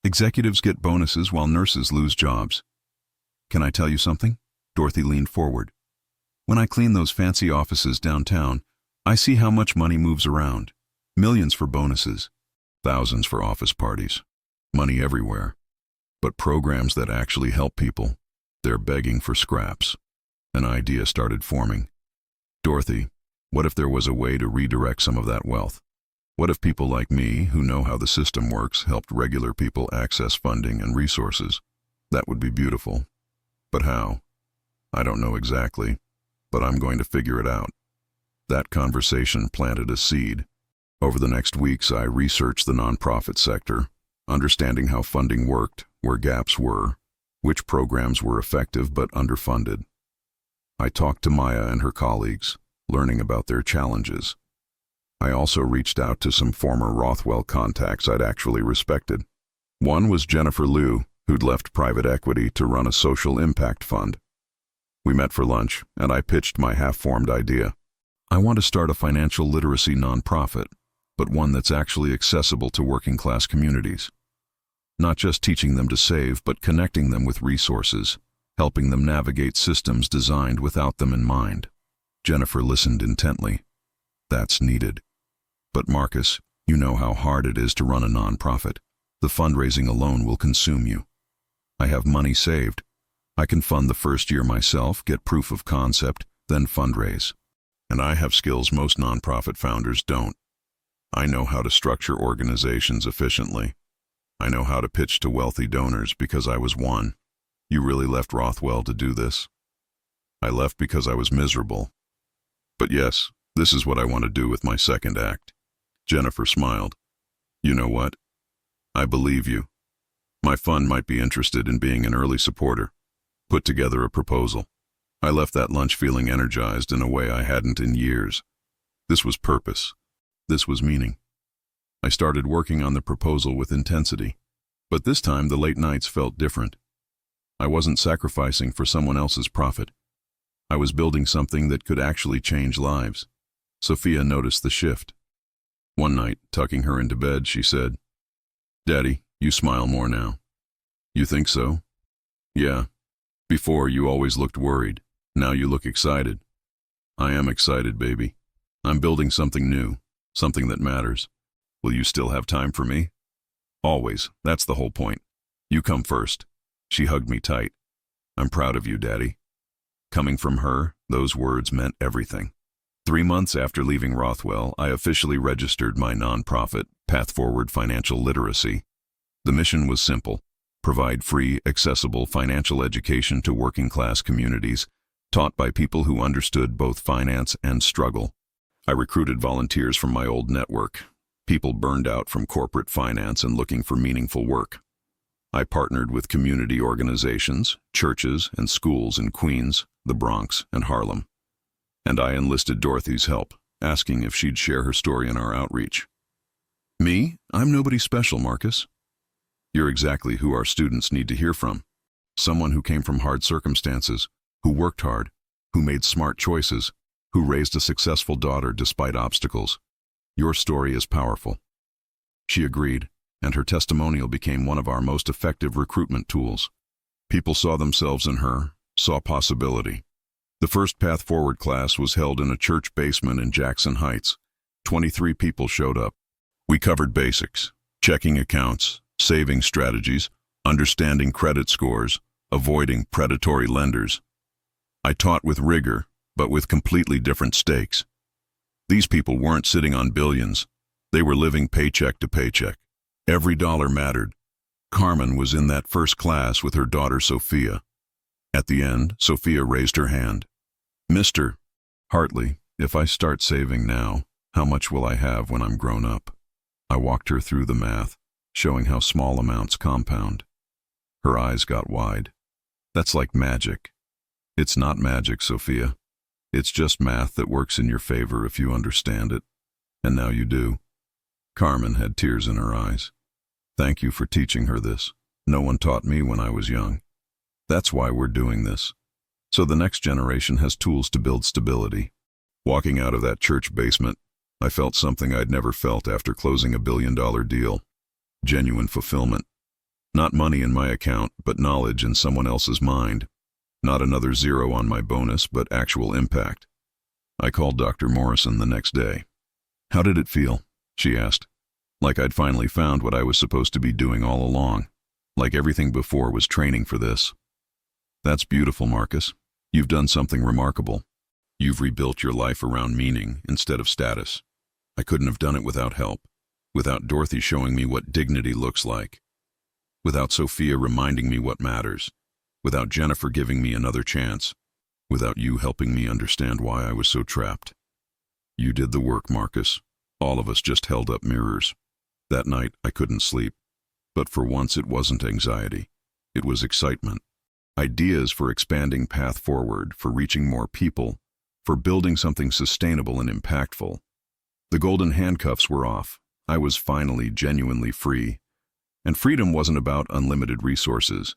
Executives get bonuses while nurses lose jobs." "Can I tell you something?" Dorothy leaned forward. "When I clean those fancy offices downtown, I see how much money moves around. Millions for bonuses, thousands for office parties. Money everywhere. But programs that actually help people, they're begging for scraps." An idea started forming. "Dorothy, what if there was a way to redirect some of that wealth? What if people like me, who know how the system works, helped regular people access funding and resources? That would be beautiful. But how? I don't know exactly, but I'm going to figure it out." That conversation planted a seed. Over the next weeks, I researched the nonprofit sector, understanding how funding worked, where gaps were, which programs were effective but underfunded. I talked to Maya and her colleagues, learning about their challenges. I also reached out to some former Rothwell contacts I'd actually respected. One was Jennifer Liu, who'd left private equity to run a social impact fund. We met for lunch, and I pitched my half-formed idea. I want to start a financial literacy nonprofit, but one that's actually accessible to working-class communities. Not just teaching them to save, but connecting them with resources, helping them navigate systems designed without them in mind. Jennifer listened intently. "That's needed. But Marcus, you know how hard it is to run a nonprofit. The fundraising alone will consume you. I have money saved. I can fund the first year myself, get proof of concept, then fundraise. And I have skills most nonprofit founders don't. I know how to structure organizations efficiently. I know how to pitch to wealthy donors because I was one." "You really left Rothwell to do this?" "I left because I was miserable. But yes, this is what I want to do with my second act." Jennifer smiled. "You know what? I believe you. My fund might be interested in being an early supporter. Put together a proposal." I left that lunch feeling energized in a way I hadn't in years. This was purpose. This was meaning. I started working on the proposal with intensity, but this time the late nights felt different. I wasn't sacrificing for someone else's profit. I was building something that could actually change lives. Sophia noticed the shift. One night, tucking her into bed, she said, "Daddy, you smile more now." "You think so?" "Yeah. Before, you always looked worried. Now you look excited. I am excited, baby. I'm building something new, something that matters. Will you still have time for me? Always. That's the whole point. You come first. She hugged me tight. I'm proud of you, Daddy. Coming from her, those words meant everything. 3 months after leaving Rothwell, I officially registered my nonprofit, Path Forward Financial Literacy. The mission was simple: provide free, accessible financial education to working-class communities, taught by people who understood both finance and struggle. I recruited volunteers from my old network, people burned out from corporate finance and looking for meaningful work. I partnered with community organizations, churches, and schools in Queens, the Bronx, and Harlem. And I enlisted Dorothy's help, asking if she'd share her story in our outreach. Me? I'm nobody special, Marcus. You're exactly who our students need to hear from. Someone who came from hard circumstances, who worked hard, who made smart choices, who raised a successful daughter despite obstacles. Your story is powerful. She agreed, and her testimonial became one of our most effective recruitment tools. People saw themselves in her, saw possibility. The first Path Forward class was held in a church basement in Jackson Heights. 23 people showed up. We covered basics: checking accounts, saving strategies, understanding credit scores, avoiding predatory lenders. I taught with rigor, but with completely different stakes. These people weren't sitting on billions. They were living paycheck to paycheck. Every dollar mattered. Carmen was in that first class with her daughter Sophia. At the end, Sophia raised her hand. Mr. Hartley, if I start saving now, how much will I have when I'm grown up? I walked her through the math, showing how small amounts compound. Her eyes got wide. That's like magic. It's not magic, Sophia. It's just math that works in your favor if you understand it. And now you do. Carmen had tears in her eyes. Thank you for teaching her this. No one taught me when I was young. That's why we're doing this. So the next generation has tools to build stability. Walking out of that church basement, I felt something I'd never felt after closing a billion-dollar deal. Genuine fulfillment. Not money in my account, but knowledge in someone else's mind. Not another zero on my bonus, but actual impact. I called Dr. Morrison the next day. How did it feel? She asked. Like I'd finally found what I was supposed to be doing all along. Like everything before was training for this. That's beautiful, Marcus. You've done something remarkable. You've rebuilt your life around meaning instead of status. I couldn't have done it without help. Without Dorothy showing me what dignity looks like. Without Sophia reminding me what matters. Without Jennifer giving me another chance. Without you helping me understand why I was so trapped. You did the work, Marcus. All of us just held up mirrors. That night, I couldn't sleep. But for once, it wasn't anxiety. It was excitement. Ideas for expanding Path Forward, for reaching more people, for building something sustainable and impactful. The golden handcuffs were off. I was finally genuinely free. And freedom wasn't about unlimited resources.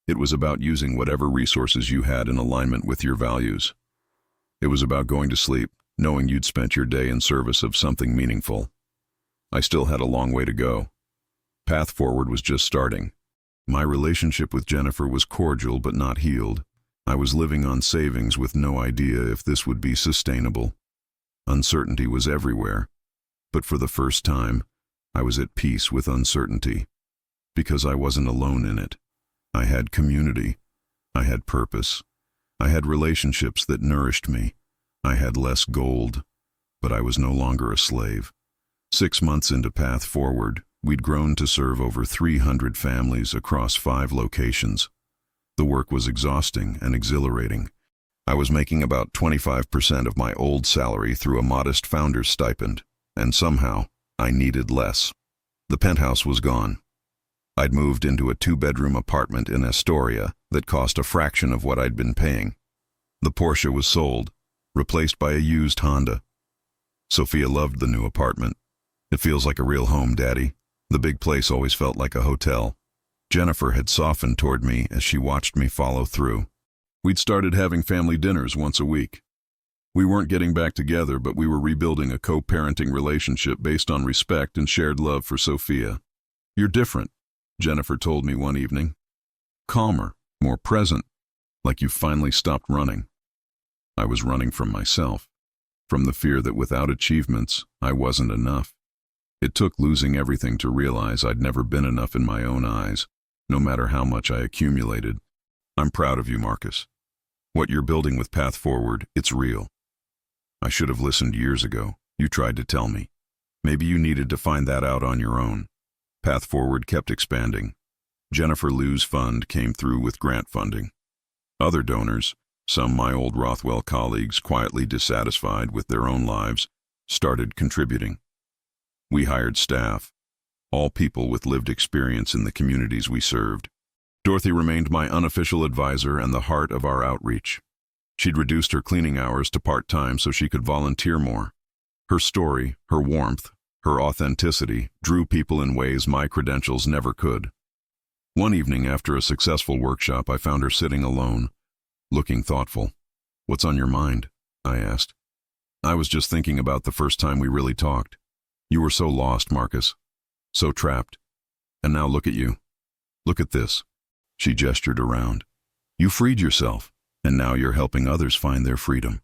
It was about using whatever resources you had in alignment with your values. It was about going to sleep, knowing you'd spent your day in service of something meaningful. I still had a long way to go. Path Forward was just starting. My relationship with Jennifer was cordial but not healed. I was living on savings with no idea if this would be sustainable. Uncertainty was everywhere. But for the first time, I was at peace with uncertainty. Because I wasn't alone in it. I had community. I had purpose. I had relationships that nourished me. I had less gold, but I was no longer a slave. 6 months into Path Forward, we'd grown to serve over 300 families across 5 locations. The work was exhausting and exhilarating. I was making about 25% of my old salary through a modest founder's stipend, and somehow, I needed less. The penthouse was gone. I'd moved into a 2-bedroom apartment in Astoria that cost a fraction of what I'd been paying. The Porsche was sold, replaced by a used Honda. Sophia loved the new apartment. It feels like a real home, Daddy. The big place always felt like a hotel. Jennifer had softened toward me as she watched me follow through. We'd started having family dinners once a week. We weren't getting back together, but we were rebuilding a co-parenting relationship based on respect and shared love for Sophia. You're different, Jennifer told me one evening. Calmer, more present. Like you finally stopped running. I was running from myself, from the fear that without achievements, I wasn't enough. It took losing everything to realize I'd never been enough in my own eyes, no matter how much I accumulated. I'm proud of you, Marcus. What you're building with Path Forward, it's real. I should have listened years ago. You tried to tell me. Maybe you needed to find that out on your own. Path Forward kept expanding. Jennifer Liu's fund came through with grant funding. Other donors, some my old Rothwell colleagues quietly dissatisfied with their own lives, started contributing. We hired staff, all people with lived experience in the communities we served. Dorothy remained my unofficial advisor and the heart of our outreach. She'd reduced her cleaning hours to part-time so she could volunteer more. Her story, her warmth, her authenticity drew people in ways my credentials never could. One evening after a successful workshop, I found her sitting alone, looking thoughtful. "What's on your mind?" I asked. "I was just thinking about the first time we really talked. You were so lost, Marcus. So trapped. And now look at you. Look at this." She gestured around. "You freed yourself, and now you're helping others find their freedom.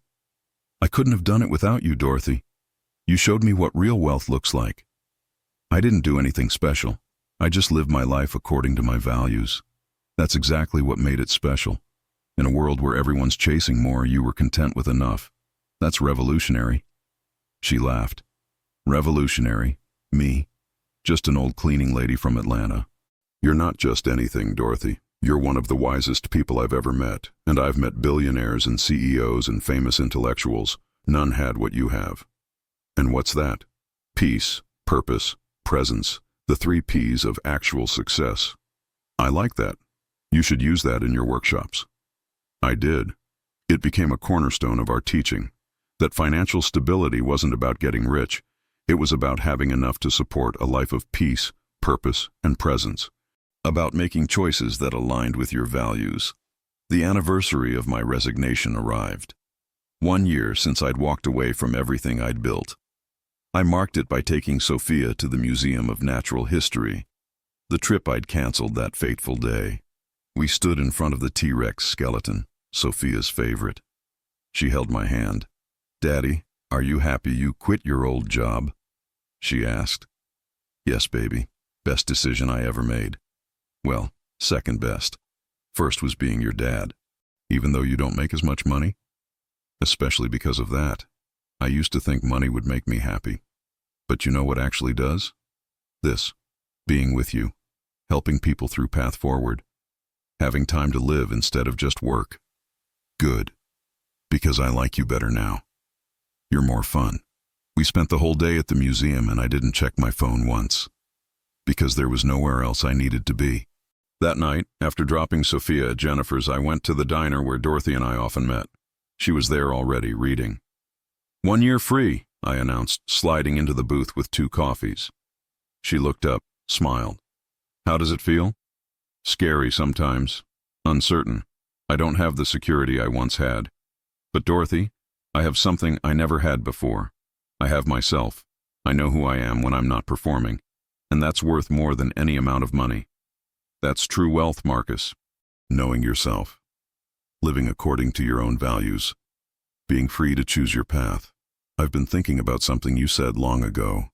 I couldn't have done it without you, Dorothy. You showed me what real wealth looks like. I didn't do anything special. I just lived my life according to my values. That's exactly what made it special. In a world where everyone's chasing more, you were content with enough. That's revolutionary." She laughed. "Revolutionary? Me? Just an old cleaning lady from Atlanta." "You're not just anything, Dorothy. You're one of the wisest people I've ever met, and I've met billionaires and CEOs and famous intellectuals. None had what you have." "And what's that?" "Peace, purpose, presence, the 3 Ps of actual success." "I like that. You should use that in your workshops." I did. It became a cornerstone of our teaching, that financial stability wasn't about getting rich. It was about having enough to support a life of peace, purpose, and presence. About making choices that aligned with your values. The anniversary of my resignation arrived. 1 year since I'd walked away from everything I'd built. I marked it by taking Sophia to the Museum of Natural History, the trip I'd canceled that fateful day. We stood in front of the T-Rex skeleton, Sophia's favorite. She held my hand. "Daddy, are you happy you quit your old job?" she asked. "Yes, baby. Best decision I ever made. Well, second best. First was being your dad. Even though you don't make as much money? Especially because of that. I used to think money would make me happy. But you know what actually does? This. Being with you. Helping people through Path Forward. Having time to live instead of just work. Good. Because I like you better now. You're more fun. We spent the whole day at the museum and I didn't check my phone once. Because there was nowhere else I needed to be. That night, after dropping Sophia at Jennifer's, I went to the diner where Dorothy and I often met. She was there already, reading. 1 year free, I announced, sliding into the booth with 2 coffees. She looked up, smiled. "How does it feel?" "Scary sometimes. Uncertain. I don't have the security I once had. But Dorothy, I have something I never had before. I have myself. I know who I am when I'm not performing. And that's worth more than any amount of money. That's true wealth, Marcus. Knowing yourself. Living according to your own values. Being free to choose your path. I've been thinking about something you said long ago.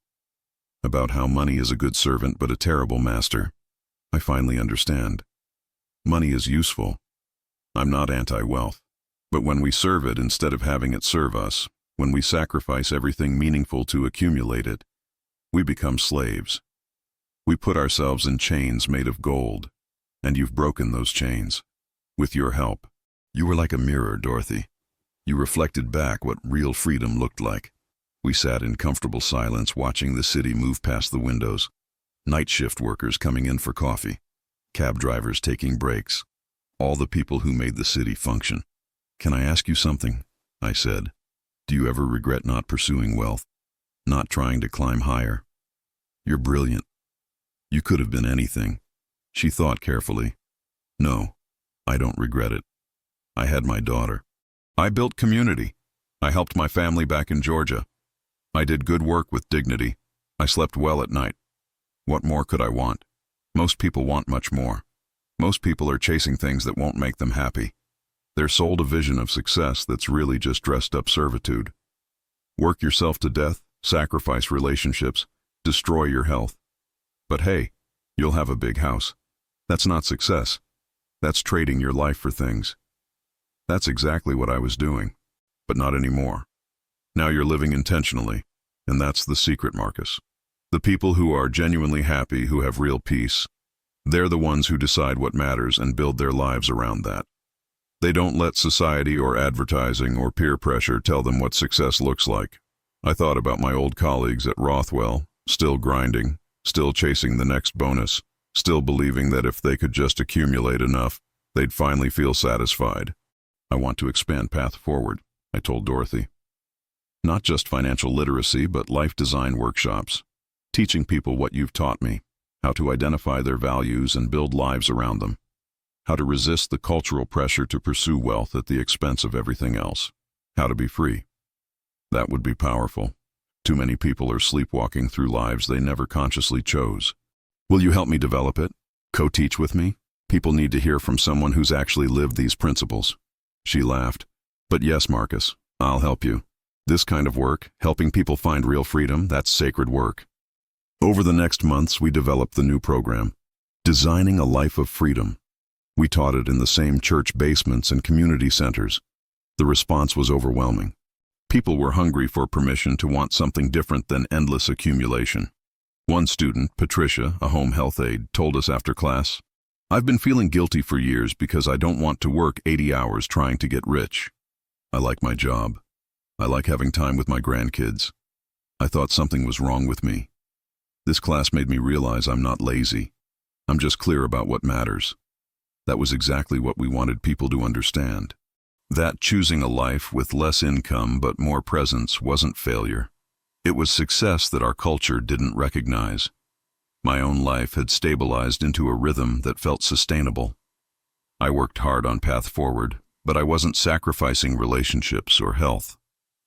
About how money is a good servant but a terrible master. I finally understand. Money is useful. I'm not anti-wealth. But when we serve it instead of having it serve us, when we sacrifice everything meaningful to accumulate it, we become slaves. We put ourselves in chains made of gold, and you've broken those chains. With your help. You were like a mirror, Dorothy. You reflected back what real freedom looked like. We sat in comfortable silence watching the city move past the windows. Night shift workers coming in for coffee. Cab drivers taking breaks. All the people who made the city function. "Can I ask you something?" I said. "Do you ever regret not pursuing wealth? Not trying to climb higher? You're brilliant. You could have been anything." She thought carefully. "No, I don't regret it. I had my daughter. I built community. I helped my family back in Georgia. I did good work with dignity. I slept well at night. What more could I want? Most people want much more. Most people are chasing things that won't make them happy. They're sold a vision of success that's really just dressed up servitude. Work yourself to death, sacrifice relationships, destroy your health. But hey, you'll have a big house. That's not success. That's trading your life for things. That's exactly what I was doing, but not anymore. Now you're living intentionally, and that's the secret, Marcus. The people who are genuinely happy, who have real peace, they're the ones who decide what matters and build their lives around that. They don't let society or advertising or peer pressure tell them what success looks like. I thought about my old colleagues at Rothwell, still grinding, still chasing the next bonus, still believing that if they could just accumulate enough, they'd finally feel satisfied. I want to expand Path Forward, I told Dorothy. Not just financial literacy, but life design workshops, teaching people what you've taught me, how to identify their values and build lives around them, how to resist the cultural pressure to pursue wealth at the expense of everything else, how to be free. That would be powerful. Too many people are sleepwalking through lives they never consciously chose. Will you help me develop it? Co-teach with me? People need to hear from someone who's actually lived these principles. She laughed. But yes, Marcus, I'll help you. This kind of work, helping people find real freedom, that's sacred work. Over the next months, we developed the new program, Designing a Life of Freedom. We taught it in the same church basements and community centers. The response was overwhelming. People were hungry for permission to want something different than endless accumulation. One student, Patricia, a home health aide, told us after class, "I've been feeling guilty for years because I don't want to work 80 hours trying to get rich. I like my job. I like having time with my grandkids. I thought something was wrong with me. This class made me realize I'm not lazy. I'm just clear about what matters." That was exactly what we wanted people to understand. That choosing a life with less income but more presence wasn't failure. It was success that our culture didn't recognize. My own life had stabilized into a rhythm that felt sustainable. I worked hard on Path Forward, but I wasn't sacrificing relationships or health.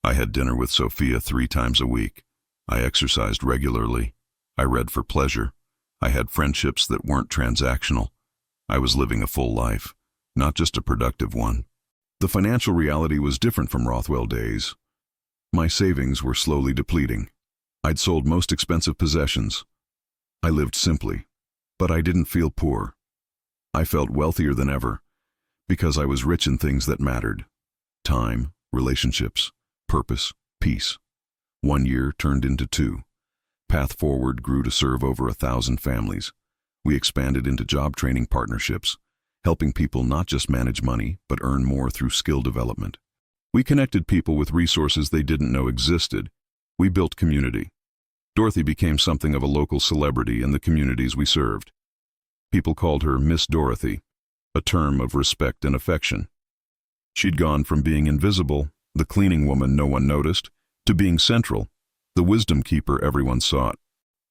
I had dinner with Sophia 3 times a week. I exercised regularly. I read for pleasure. I had friendships that weren't transactional. I was living a full life, not just a productive one. The financial reality was different from Rothwell days. My savings were slowly depleting. I'd sold most expensive possessions. I lived simply, but I didn't feel poor. I felt wealthier than ever, because I was rich in things that mattered: time, relationships, purpose, peace. 1 year turned into 2. Path Forward grew to serve over 1,000 families. We expanded into job training partnerships, helping people not just manage money, but earn more through skill development. We connected people with resources they didn't know existed. We built community. Dorothy became something of a local celebrity in the communities we served. People called her Miss Dorothy, a term of respect and affection. She'd gone from being invisible, the cleaning woman no one noticed, to being central, the wisdom keeper everyone sought.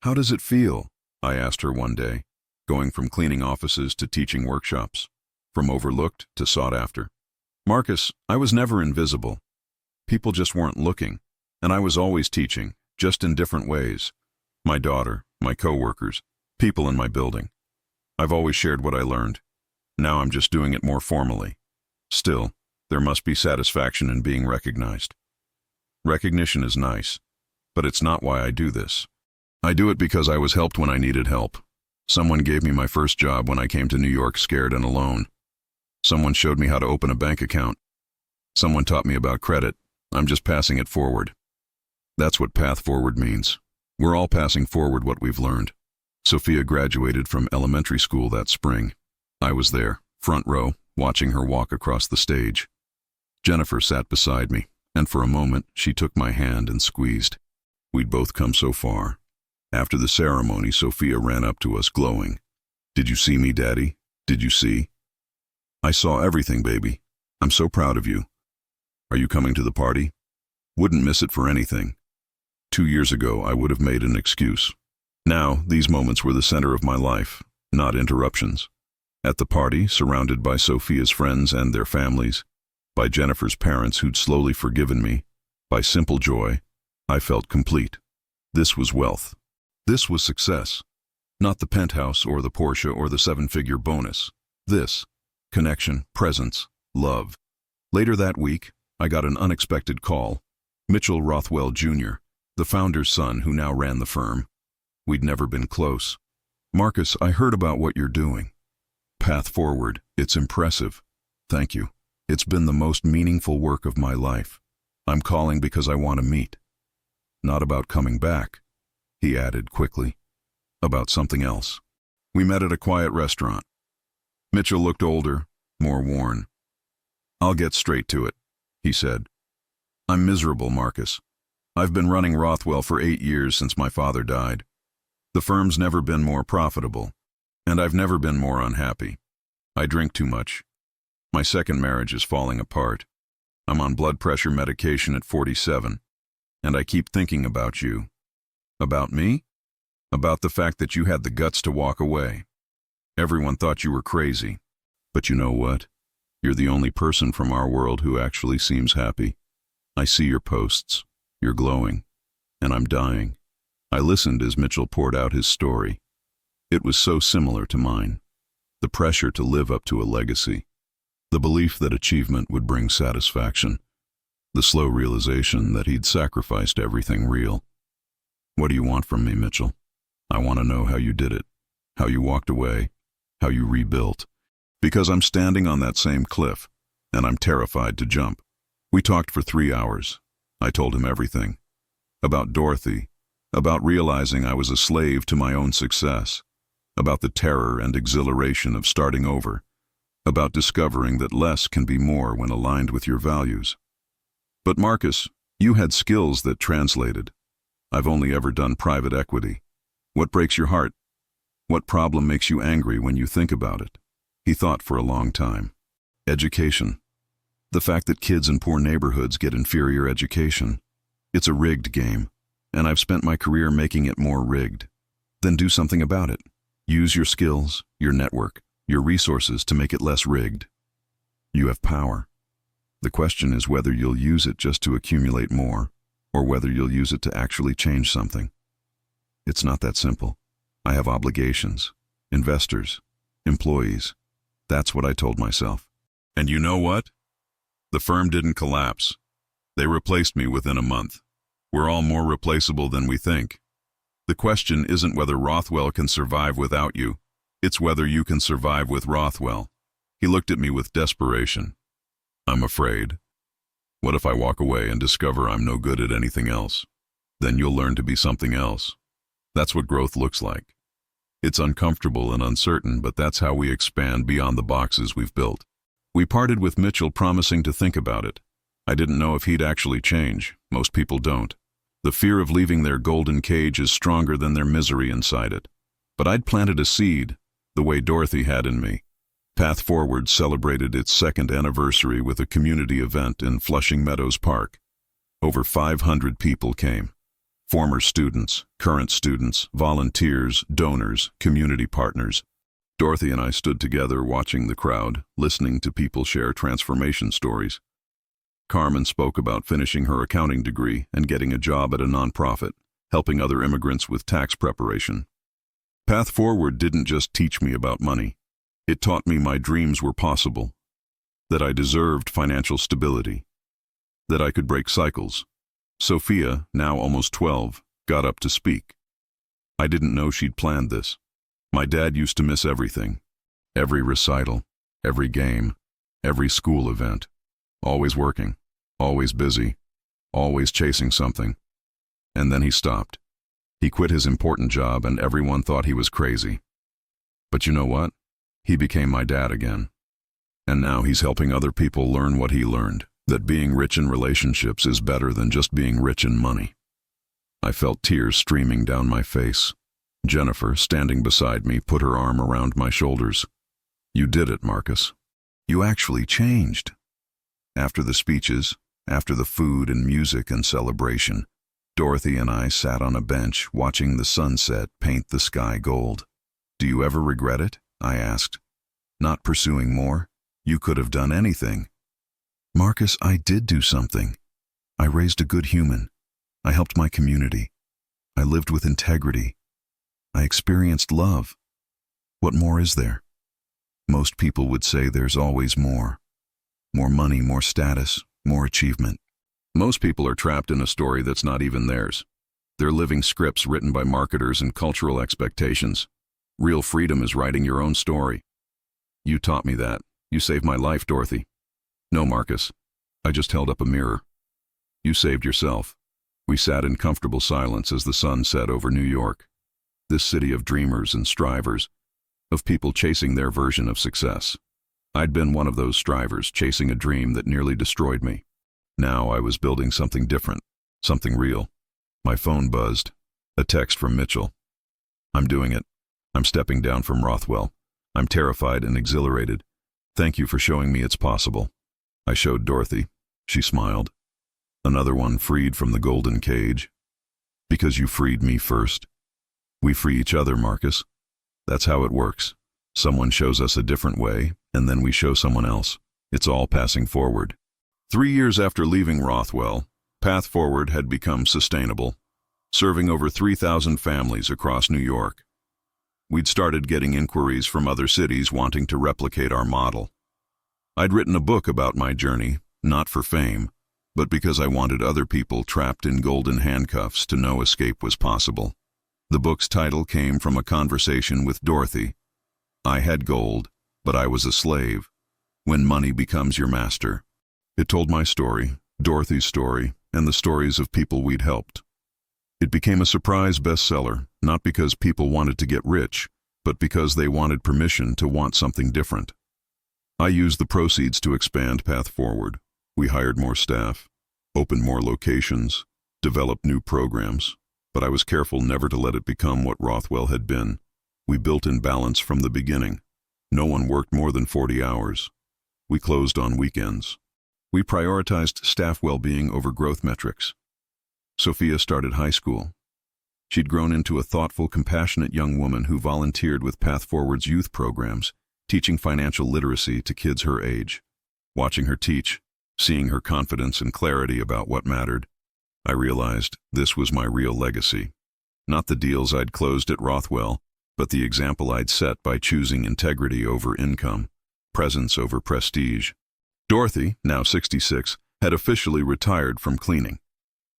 "How does it feel?" I asked her one day, going from cleaning offices to teaching workshops, from overlooked to sought after. "Marcus, I was never invisible. People just weren't looking, and I was always teaching, just in different ways. My daughter, my coworkers, people in my building. I've always shared what I learned. Now I'm just doing it more formally. Still, there must be satisfaction in being recognized. Recognition is nice, but it's not why I do this. I do it because I was helped when I needed help. Someone gave me my first job when I came to New York scared and alone. Someone showed me how to open a bank account. Someone taught me about credit. I'm just passing it forward. That's what Path Forward means. We're all passing forward what we've learned. Sophia graduated from elementary school that spring. I was there, front row, watching her walk across the stage. Jennifer sat beside me, and for a moment she took my hand and squeezed. We'd both come so far. After the ceremony, Sophia ran up to us glowing. "Did you see me, Daddy? Did you see?" "I saw everything, baby. I'm so proud of you. Are you coming to the party?" "Wouldn't miss it for anything." 2 years ago, I would have made an excuse. Now, these moments were the center of my life, not interruptions. At the party, surrounded by Sophia's friends and their families, by Jennifer's parents who'd slowly forgiven me, by simple joy, I felt complete. This was wealth. This was success. Not the penthouse or the Porsche or the 7-figure bonus. This, connection, presence, love. Later that week, I got an unexpected call. Mitchell Rothwell Jr., the founder's son who now ran the firm. We'd never been close. "Marcus, I heard about what you're doing. Path Forward, it's impressive. Thank you. It's been the most meaningful work of my life. I'm calling because I want to meet." "Not about coming back," he added quickly. "About something else." We met at a quiet restaurant. Mitchell looked older, more worn. "I'll get straight to it," he said. "I'm miserable, Marcus. I've been running Rothwell for 8 years since my father died. The firm's never been more profitable, and I've never been more unhappy. I drink too much. My second marriage is falling apart. I'm on blood pressure medication at 47, and I keep thinking about you." "About me?" "About the fact that you had the guts to walk away. Everyone thought you were crazy. But you know what? You're the only person from our world who actually seems happy. I see your posts. You're glowing. And I'm dying." I listened as Mitchell poured out his story. It was so similar to mine. The pressure to live up to a legacy. The belief that achievement would bring satisfaction. The slow realization that he'd sacrificed everything real. "What do you want from me, Mitchell? I want to know how you did it. How you walked away. How you rebuilt. Because I'm standing on that same cliff, and I'm terrified to jump." We talked for 3 hours. I told him everything. About Dorothy. About realizing I was a slave to my own success. About the terror and exhilaration of starting over. About discovering that less can be more when aligned with your values. "But Marcus, you had skills that translated. I've only ever done private equity. What breaks your heart? What problem makes you angry when you think about it?" He thought for a long time. "Education. The fact that kids in poor neighborhoods get inferior education. It's a rigged game, and I've spent my career making it more rigged. Then do something about it. Use your skills, your network, your resources to make it less rigged. You have power. The question is whether you'll use it just to accumulate more, or whether you'll use it to actually change something. It's not that simple. I have obligations, investors, employees. That's what I told myself. And you know what? The firm didn't collapse. They replaced me within a month. We're all more replaceable than we think. The question isn't whether Rothwell can survive without you. It's whether you can survive with Rothwell." He looked at me with desperation. "I'm afraid. What if I walk away and discover I'm no good at anything else? Then you'll learn to be something else. That's what growth looks like. It's uncomfortable and uncertain, but that's how we expand beyond the boxes we've built." We parted with Mitchell promising to think about it. I didn't know if he'd actually change. Most people don't. The fear of leaving their golden cage is stronger than their misery inside it. But I'd planted a seed, the way Dorothy had in me. Path Forward celebrated its 2nd anniversary with a community event in Flushing Meadows Park. Over 500 people came. Former students, current students, volunteers, donors, community partners. Dorothy and I stood together watching the crowd, listening to people share transformation stories. Carmen spoke about finishing her accounting degree and getting a job at a nonprofit, helping other immigrants with tax preparation. Path Forward didn't just teach me about money. It taught me my dreams were possible, that I deserved financial stability, that I could break cycles. Sophia, now almost 12, got up to speak. I didn't know she'd planned this. My dad used to miss everything. Every recital, every game, every school event. Always working, always busy, always chasing something. And then he stopped. He quit his important job and everyone thought he was crazy. But you know what? He became my dad again. And now he's helping other people learn what he learned, that being rich in relationships is better than just being rich in money. I felt tears streaming down my face. Jennifer, standing beside me, put her arm around my shoulders. "You did it, Marcus. You actually changed." After the speeches, after the food and music and celebration, Dorothy and I sat on a bench watching the sunset paint the sky gold. "Do you ever regret it?" I asked. "Not pursuing more? You could have done anything." "Marcus, I did do something. I raised a good human. I helped my community. I lived with integrity. I experienced love. What more is there? Most people would say there's always more. More money, more status, more achievement. Most people are trapped in a story that's not even theirs. They're living scripts written by marketers and cultural expectations. Real freedom is writing your own story. You taught me that. You saved my life, Dorothy. No, Marcus. I just held up a mirror. You saved yourself. We sat in comfortable silence as the sun set over New York. This city of dreamers and strivers, of people chasing their version of success. I'd been one of those strivers, chasing a dream that nearly destroyed me. Now I was building something different, something real. My phone buzzed. A text from Mitchell. I'm doing it. I'm stepping down from Rothwell. I'm terrified and exhilarated. Thank you for showing me it's possible. I showed Dorothy. She smiled. Another one freed from the golden cage. Because you freed me first. We free each other, Marcus. That's how it works. Someone shows us a different way, and then we show someone else. It's all passing forward. 3 years after leaving Rothwell, Path Forward had become sustainable, serving over 3,000 families across New York. We'd started getting inquiries from other cities wanting to replicate our model. I'd written a book about my journey, not for fame, but because I wanted other people trapped in golden handcuffs to know escape was possible. The book's title came from a conversation with Dorothy. I had gold, but I was a slave. When money becomes your master. It told my story, Dorothy's story, and the stories of people we'd helped. It became a surprise bestseller, not because people wanted to get rich, but because they wanted permission to want something different. I used the proceeds to expand Path Forward. We hired more staff, opened more locations, developed new programs, but I was careful never to let it become what Rothwell had been. We built in balance from the beginning. No one worked more than 40 hours. We closed on weekends. We prioritized staff well-being over growth metrics. Sophia started high school. She'd grown into a thoughtful, compassionate young woman who volunteered with Path Forward's youth programs, teaching financial literacy to kids her age. Watching her teach, seeing her confidence and clarity about what mattered, I realized this was my real legacy. Not the deals I'd closed at Rothwell, but the example I'd set by choosing integrity over income, presence over prestige. Dorothy, now 66, had officially retired from cleaning.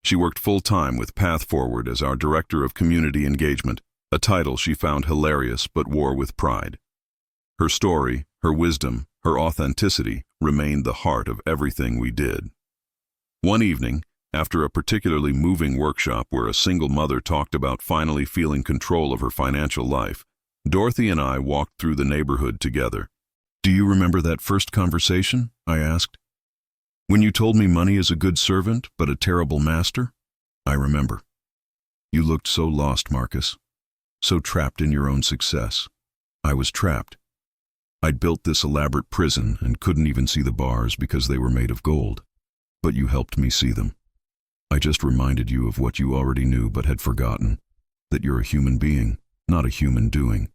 She worked full-time with Path Forward as our Director of Community Engagement, a title she found hilarious but wore with pride. Her story, her wisdom, her authenticity remained the heart of everything we did. One evening, after a particularly moving workshop where a single mother talked about finally feeling control of her financial life, Dorothy and I walked through the neighborhood together. "Do you remember that first conversation?" I asked. "When you told me money is a good servant, but a terrible master?" "I remember. You looked so lost, Marcus. So trapped in your own success. I was trapped. I'd built this elaborate prison and couldn't even see the bars because they were made of gold. But you helped me see them. I just reminded you of what you already knew but had forgotten. That you're a human being, not a human doing.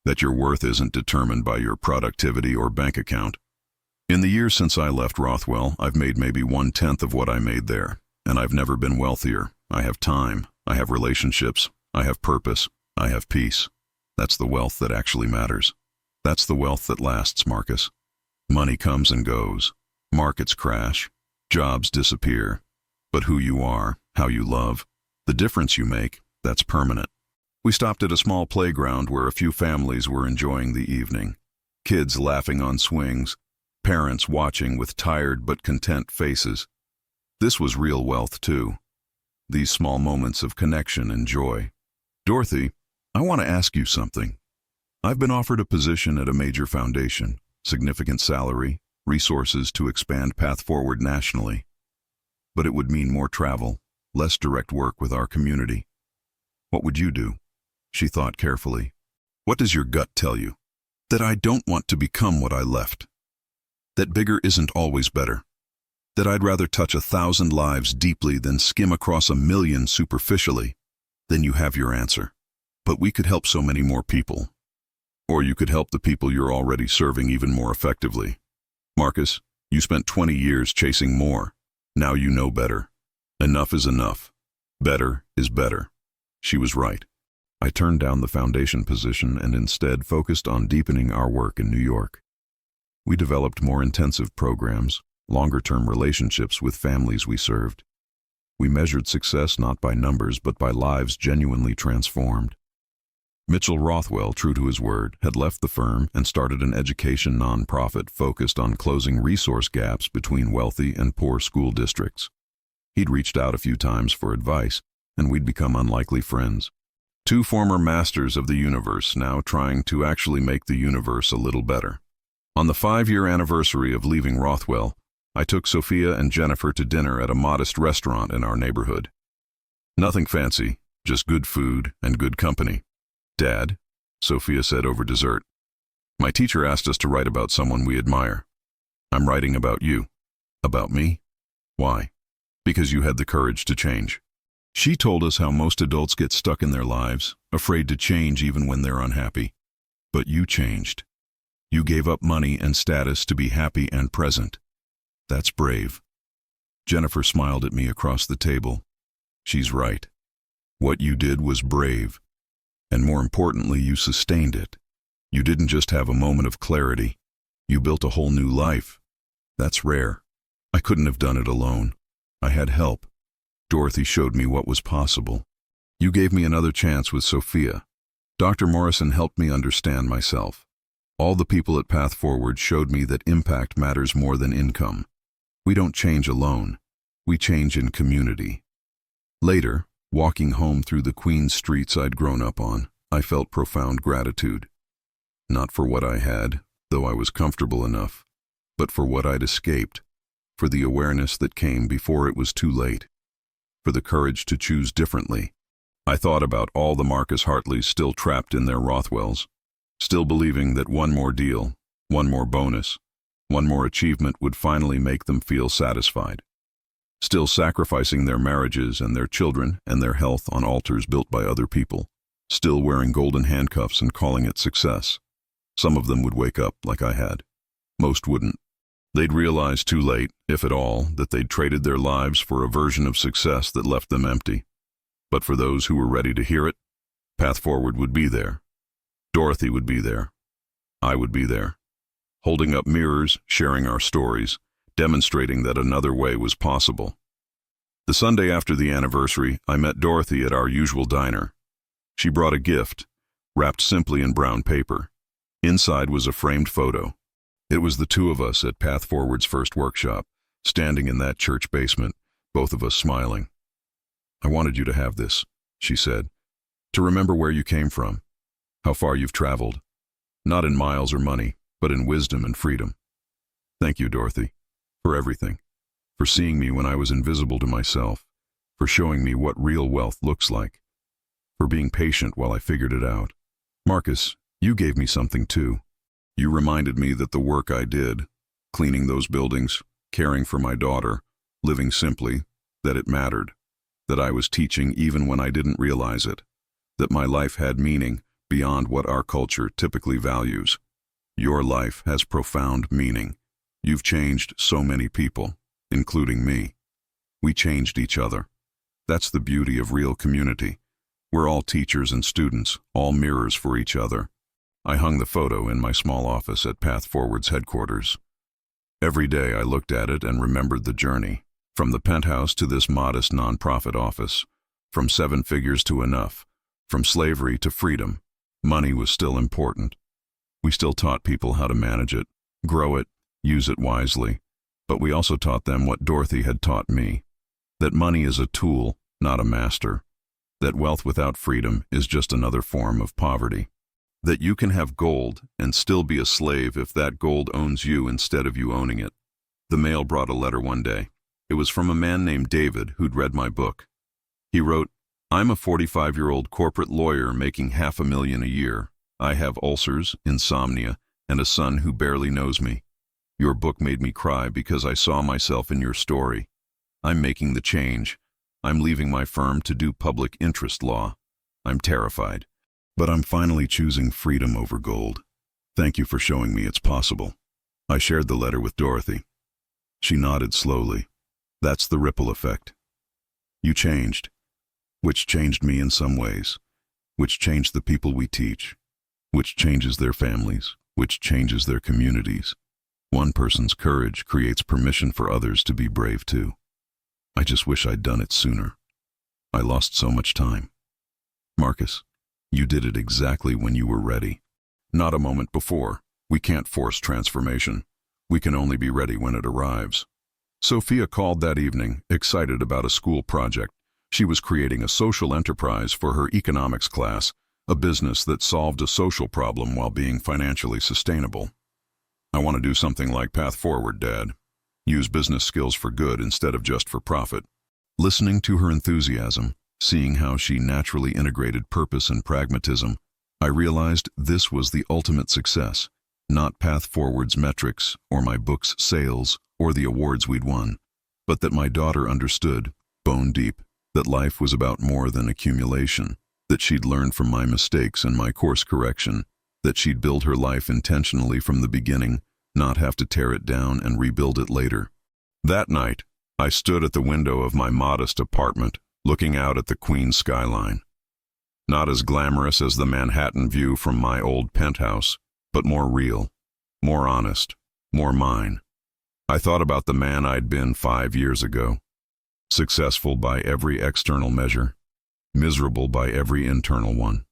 That your worth isn't determined by your productivity or bank account. In the years since I left Rothwell, I've made maybe 1/10 of what I made there, and I've never been wealthier. I have time, I have relationships, I have purpose, I have peace. That's the wealth that actually matters. That's the wealth that lasts, Marcus. Money comes and goes. Markets crash. Jobs disappear. But who you are, how you love, the difference you make, that's permanent." We stopped at a small playground where a few families were enjoying the evening. Kids laughing on swings, parents watching with tired but content faces. This was real wealth, too. These small moments of connection and joy. "Dorothy, I want to ask you something. I've been offered a position at a major foundation, significant salary, resources to expand Path Forward nationally. But it would mean more travel, less direct work with our community. What would you do?" She thought carefully. "What does your gut tell you?" "That I don't want to become what I left. That bigger isn't always better. That I'd rather touch 1,000 lives deeply than skim across 1,000,000 superficially." "Then you have your answer. But we could help so many more people. Or you could help the people you're already serving even more effectively. Marcus, you spent 20 years chasing more. Now you know better. Enough is enough. Better is better." She was right. I turned down the foundation position and instead focused on deepening our work in New York. We developed more intensive programs, longer-term relationships with families we served. We measured success not by numbers but by lives genuinely transformed. Mitchell Rothwell, true to his word, had left the firm and started an education nonprofit focused on closing resource gaps between wealthy and poor school districts. He'd reached out a few times for advice, and we'd become unlikely friends. Two former masters of the universe now trying to actually make the universe a little better. On the 5-year anniversary of leaving Rothwell, I took Sophia and Jennifer to dinner at a modest restaurant in our neighborhood. Nothing fancy, just good food and good company. "Dad," Sophia said over dessert, "my teacher asked us to write about someone we admire. I'm writing about you." "About me? Why?" "Because you had the courage to change." She told us how most adults get stuck in their lives, afraid to change even when they're unhappy. But you changed. You gave up money and status to be happy and present. That's brave. Jennifer smiled at me across the table. She's right. What you did was brave. And more importantly, you sustained it. You didn't just have a moment of clarity. You built a whole new life. That's rare. I couldn't have done it alone. I had help. Dorothy showed me what was possible. You gave me another chance with Sophia. Dr. Morrison helped me understand myself. All the people at Path Forward showed me that impact matters more than income. We don't change alone. We change in community. Later, walking home through the Queens streets I'd grown up on, I felt profound gratitude. Not for what I had, though I was comfortable enough, but for what I'd escaped, for the awareness that came before it was too late, for the courage to choose differently. I thought about all the Marcus Hartleys still trapped in their Rothwells, still believing that one more deal, one more bonus, one more achievement would finally make them feel satisfied. Still sacrificing their marriages and their children and their health on altars built by other people, still wearing golden handcuffs and calling it success. Some of them would wake up like I had. Most wouldn't. They'd realize too late, if at all, that they'd traded their lives for a version of success that left them empty. But for those who were ready to hear it, Path Forward would be there. Dorothy would be there. I would be there. Holding up mirrors, sharing our stories, demonstrating that another way was possible. The Sunday after the anniversary, I met Dorothy at our usual diner. She brought a gift, wrapped simply in brown paper. Inside was a framed photo. It was the two of us at Path Forward's first workshop, standing in that church basement, both of us smiling. "I wanted you to have this," she said, "to remember where you came from, how far you've traveled, not in miles or money, but in wisdom and freedom. Thank you, Dorothy, for everything, for seeing me when I was invisible to myself, for showing me what real wealth looks like, for being patient while I figured it out. Marcus, you gave me something too. You reminded me that the work I did, cleaning those buildings, caring for my daughter, living simply, that it mattered, that I was teaching even when I didn't realize it, that my life had meaning beyond what our culture typically values. Your life has profound meaning. You've changed so many people, including me. We changed each other. That's the beauty of real community. We're all teachers and students, all mirrors for each other." I hung the photo in my small office at Path Forward's headquarters. Every day I looked at it and remembered the journey, from the penthouse to this modest nonprofit office, from 7 figures to enough, from slavery to freedom. Money was still important. We still taught people how to manage it, grow it, use it wisely, but we also taught them what Dorothy had taught me, that money is a tool, not a master, that wealth without freedom is just another form of poverty, that you can have gold and still be a slave if that gold owns you instead of you owning it. The mail brought a letter one day. It was from a man named David who'd read my book. He wrote, "I'm a 45-year-old corporate lawyer making $500,000 a year. I have ulcers, insomnia, and a son who barely knows me. Your book made me cry because I saw myself in your story. I'm making the change. I'm leaving my firm to do public interest law. I'm terrified. But I'm finally choosing freedom over gold. Thank you for showing me it's possible." I shared the letter with Dorothy. She nodded slowly. That's the ripple effect. You changed, which changed me in some ways, which changed the people we teach, which changes their families, which changes their communities. One person's courage creates permission for others to be brave too. I just wish I'd done it sooner. I lost so much time. Marcus, you did it exactly when you were ready. Not a moment before. We can't force transformation. We can only be ready when it arrives. Sophia called that evening, excited about a school project. She was creating a social enterprise for her economics class, a business that solved a social problem while being financially sustainable. I want to do something like Path Forward, Dad. Use business skills for good instead of just for profit. Listening to her enthusiasm, seeing how she naturally integrated purpose and pragmatism, I realized this was the ultimate success, not Path Forward's metrics or my book's sales or the awards we'd won, but that my daughter understood, bone deep, that life was about more than accumulation, that she'd learn from my mistakes and my course correction, that she'd build her life intentionally from the beginning, not have to tear it down and rebuild it later. That night, I stood at the window of my modest apartment, looking out at the Queens skyline. Not as glamorous as the Manhattan view from my old penthouse, but more real, more honest, more mine. I thought about the man I'd been 5 years ago, successful by every external measure, miserable by every internal one,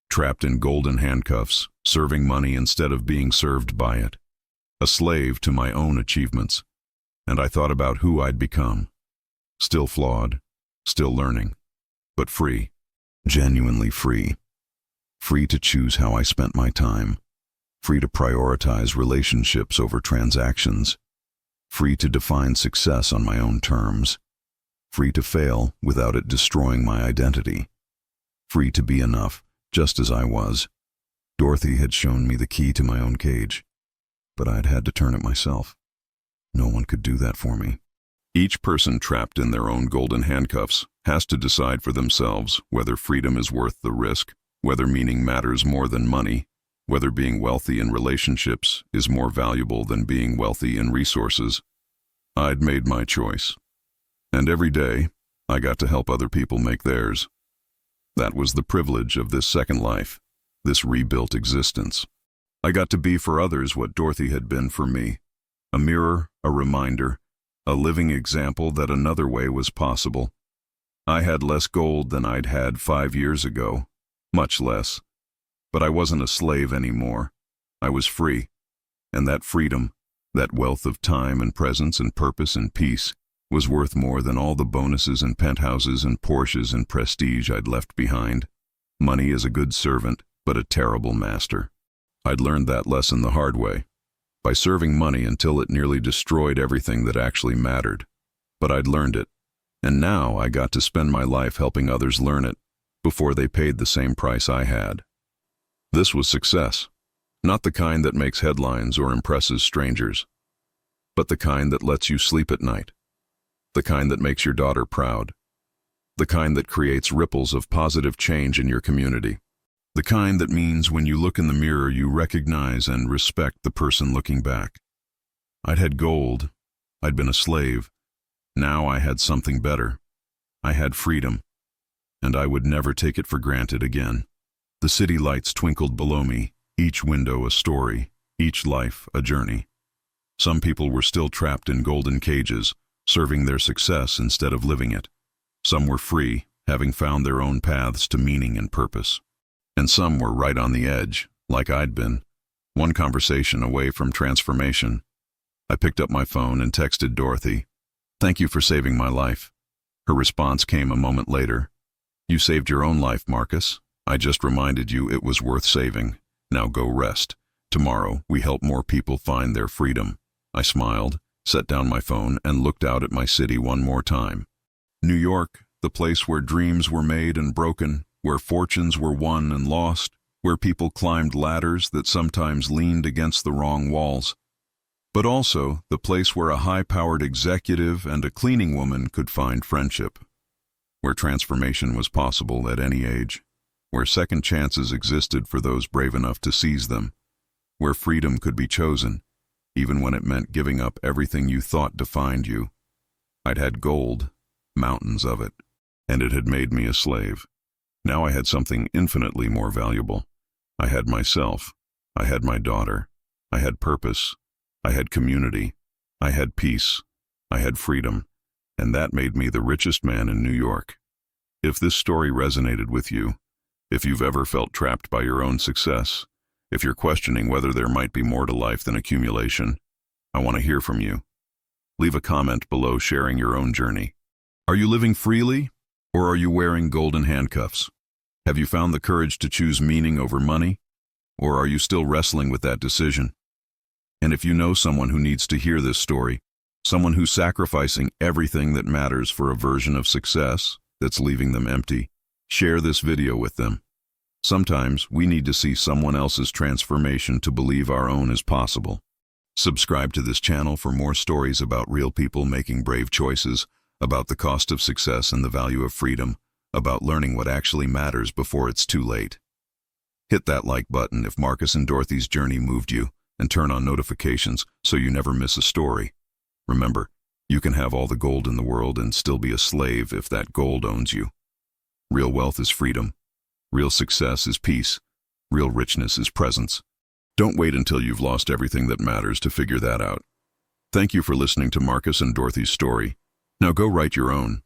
trapped in golden handcuffs, serving money instead of being served by it, a slave to my own achievements. And I thought about who I'd become, still flawed, still learning, but free, genuinely free. Free to choose how I spent my time, free to prioritize relationships over transactions, free to define success on my own terms, free to fail without it destroying my identity, free to be enough just as I was. Dorothy had shown me the key to my own cage, but I'd had to turn it myself. No one could do that for me. Each person trapped in their own golden handcuffs has to decide for themselves whether freedom is worth the risk, whether meaning matters more than money, whether being wealthy in relationships is more valuable than being wealthy in resources. I'd made my choice. And every day, I got to help other people make theirs. That was the privilege of this second life, this rebuilt existence. I got to be for others what Dorothy had been for me. A mirror, a reminder, a living example that another way was possible. I had less gold than I'd had 5 years ago, much less. But I wasn't a slave anymore. I was free. And that freedom, that wealth of time and presence and purpose and peace, was worth more than all the bonuses and penthouses and Porsches and prestige I'd left behind. Money is a good servant, but a terrible master. I'd learned that lesson the hard way, by serving money until it nearly destroyed everything that actually mattered. But I'd learned it, and now I got to spend my life helping others learn it, before they paid the same price I had. This was success, not the kind that makes headlines or impresses strangers, but the kind that lets you sleep at night, the kind that makes your daughter proud, the kind that creates ripples of positive change in your community, the kind that means when you look in the mirror you recognize and respect the person looking back. I'd had gold, I'd been a slave, now I had something better. I had freedom, and I would never take it for granted again. The city lights twinkled below me, each window a story, each life a journey. Some people were still trapped in golden cages, serving their success instead of living it. Some were free, having found their own paths to meaning and purpose. And some were right on the edge, like I'd been, one conversation away from transformation. I picked up my phone and texted Dorothy, "Thank you for saving my life." Her response came a moment later. "You saved your own life, Marcus. I just reminded you it was worth saving. Now go rest. Tomorrow, we help more people find their freedom." I smiled, set down my phone, and looked out at my city one more time. New York, the place where dreams were made and broken, where fortunes were won and lost, where people climbed ladders that sometimes leaned against the wrong walls. But also the place where a high-powered executive and a cleaning woman could find friendship, where transformation was possible at any age, where second chances existed for those brave enough to seize them, where freedom could be chosen, even when it meant giving up everything you thought defined you. I'd had gold, mountains of it, and it had made me a slave. Now I had something infinitely more valuable. I had myself. I had my daughter. I had purpose. I had community. I had peace. I had freedom. And that made me the richest man in New York. If this story resonated with you, if you've ever felt trapped by your own success, if you're questioning whether there might be more to life than accumulation, I want to hear from you. Leave a comment below sharing your own journey. Are you living freely, or are you wearing golden handcuffs? Have you found the courage to choose meaning over money, or are you still wrestling with that decision? And if you know someone who needs to hear this story, someone who's sacrificing everything that matters for a version of success that's leaving them empty, share this video with them. Sometimes we need to see someone else's transformation to believe our own is possible. Subscribe to this channel for more stories about real people making brave choices, about the cost of success and the value of freedom, about learning what actually matters before it's too late. Hit that like button if Marcus and Dorothy's journey moved you, and turn on notifications so you never miss a story. Remember, you can have all the gold in the world and still be a slave if that gold owns you. Real wealth is freedom. Real success is peace. Real richness is presence. Don't wait until you've lost everything that matters to figure that out. Thank you for listening to Marcus and Dorothy's story. Now go write your own.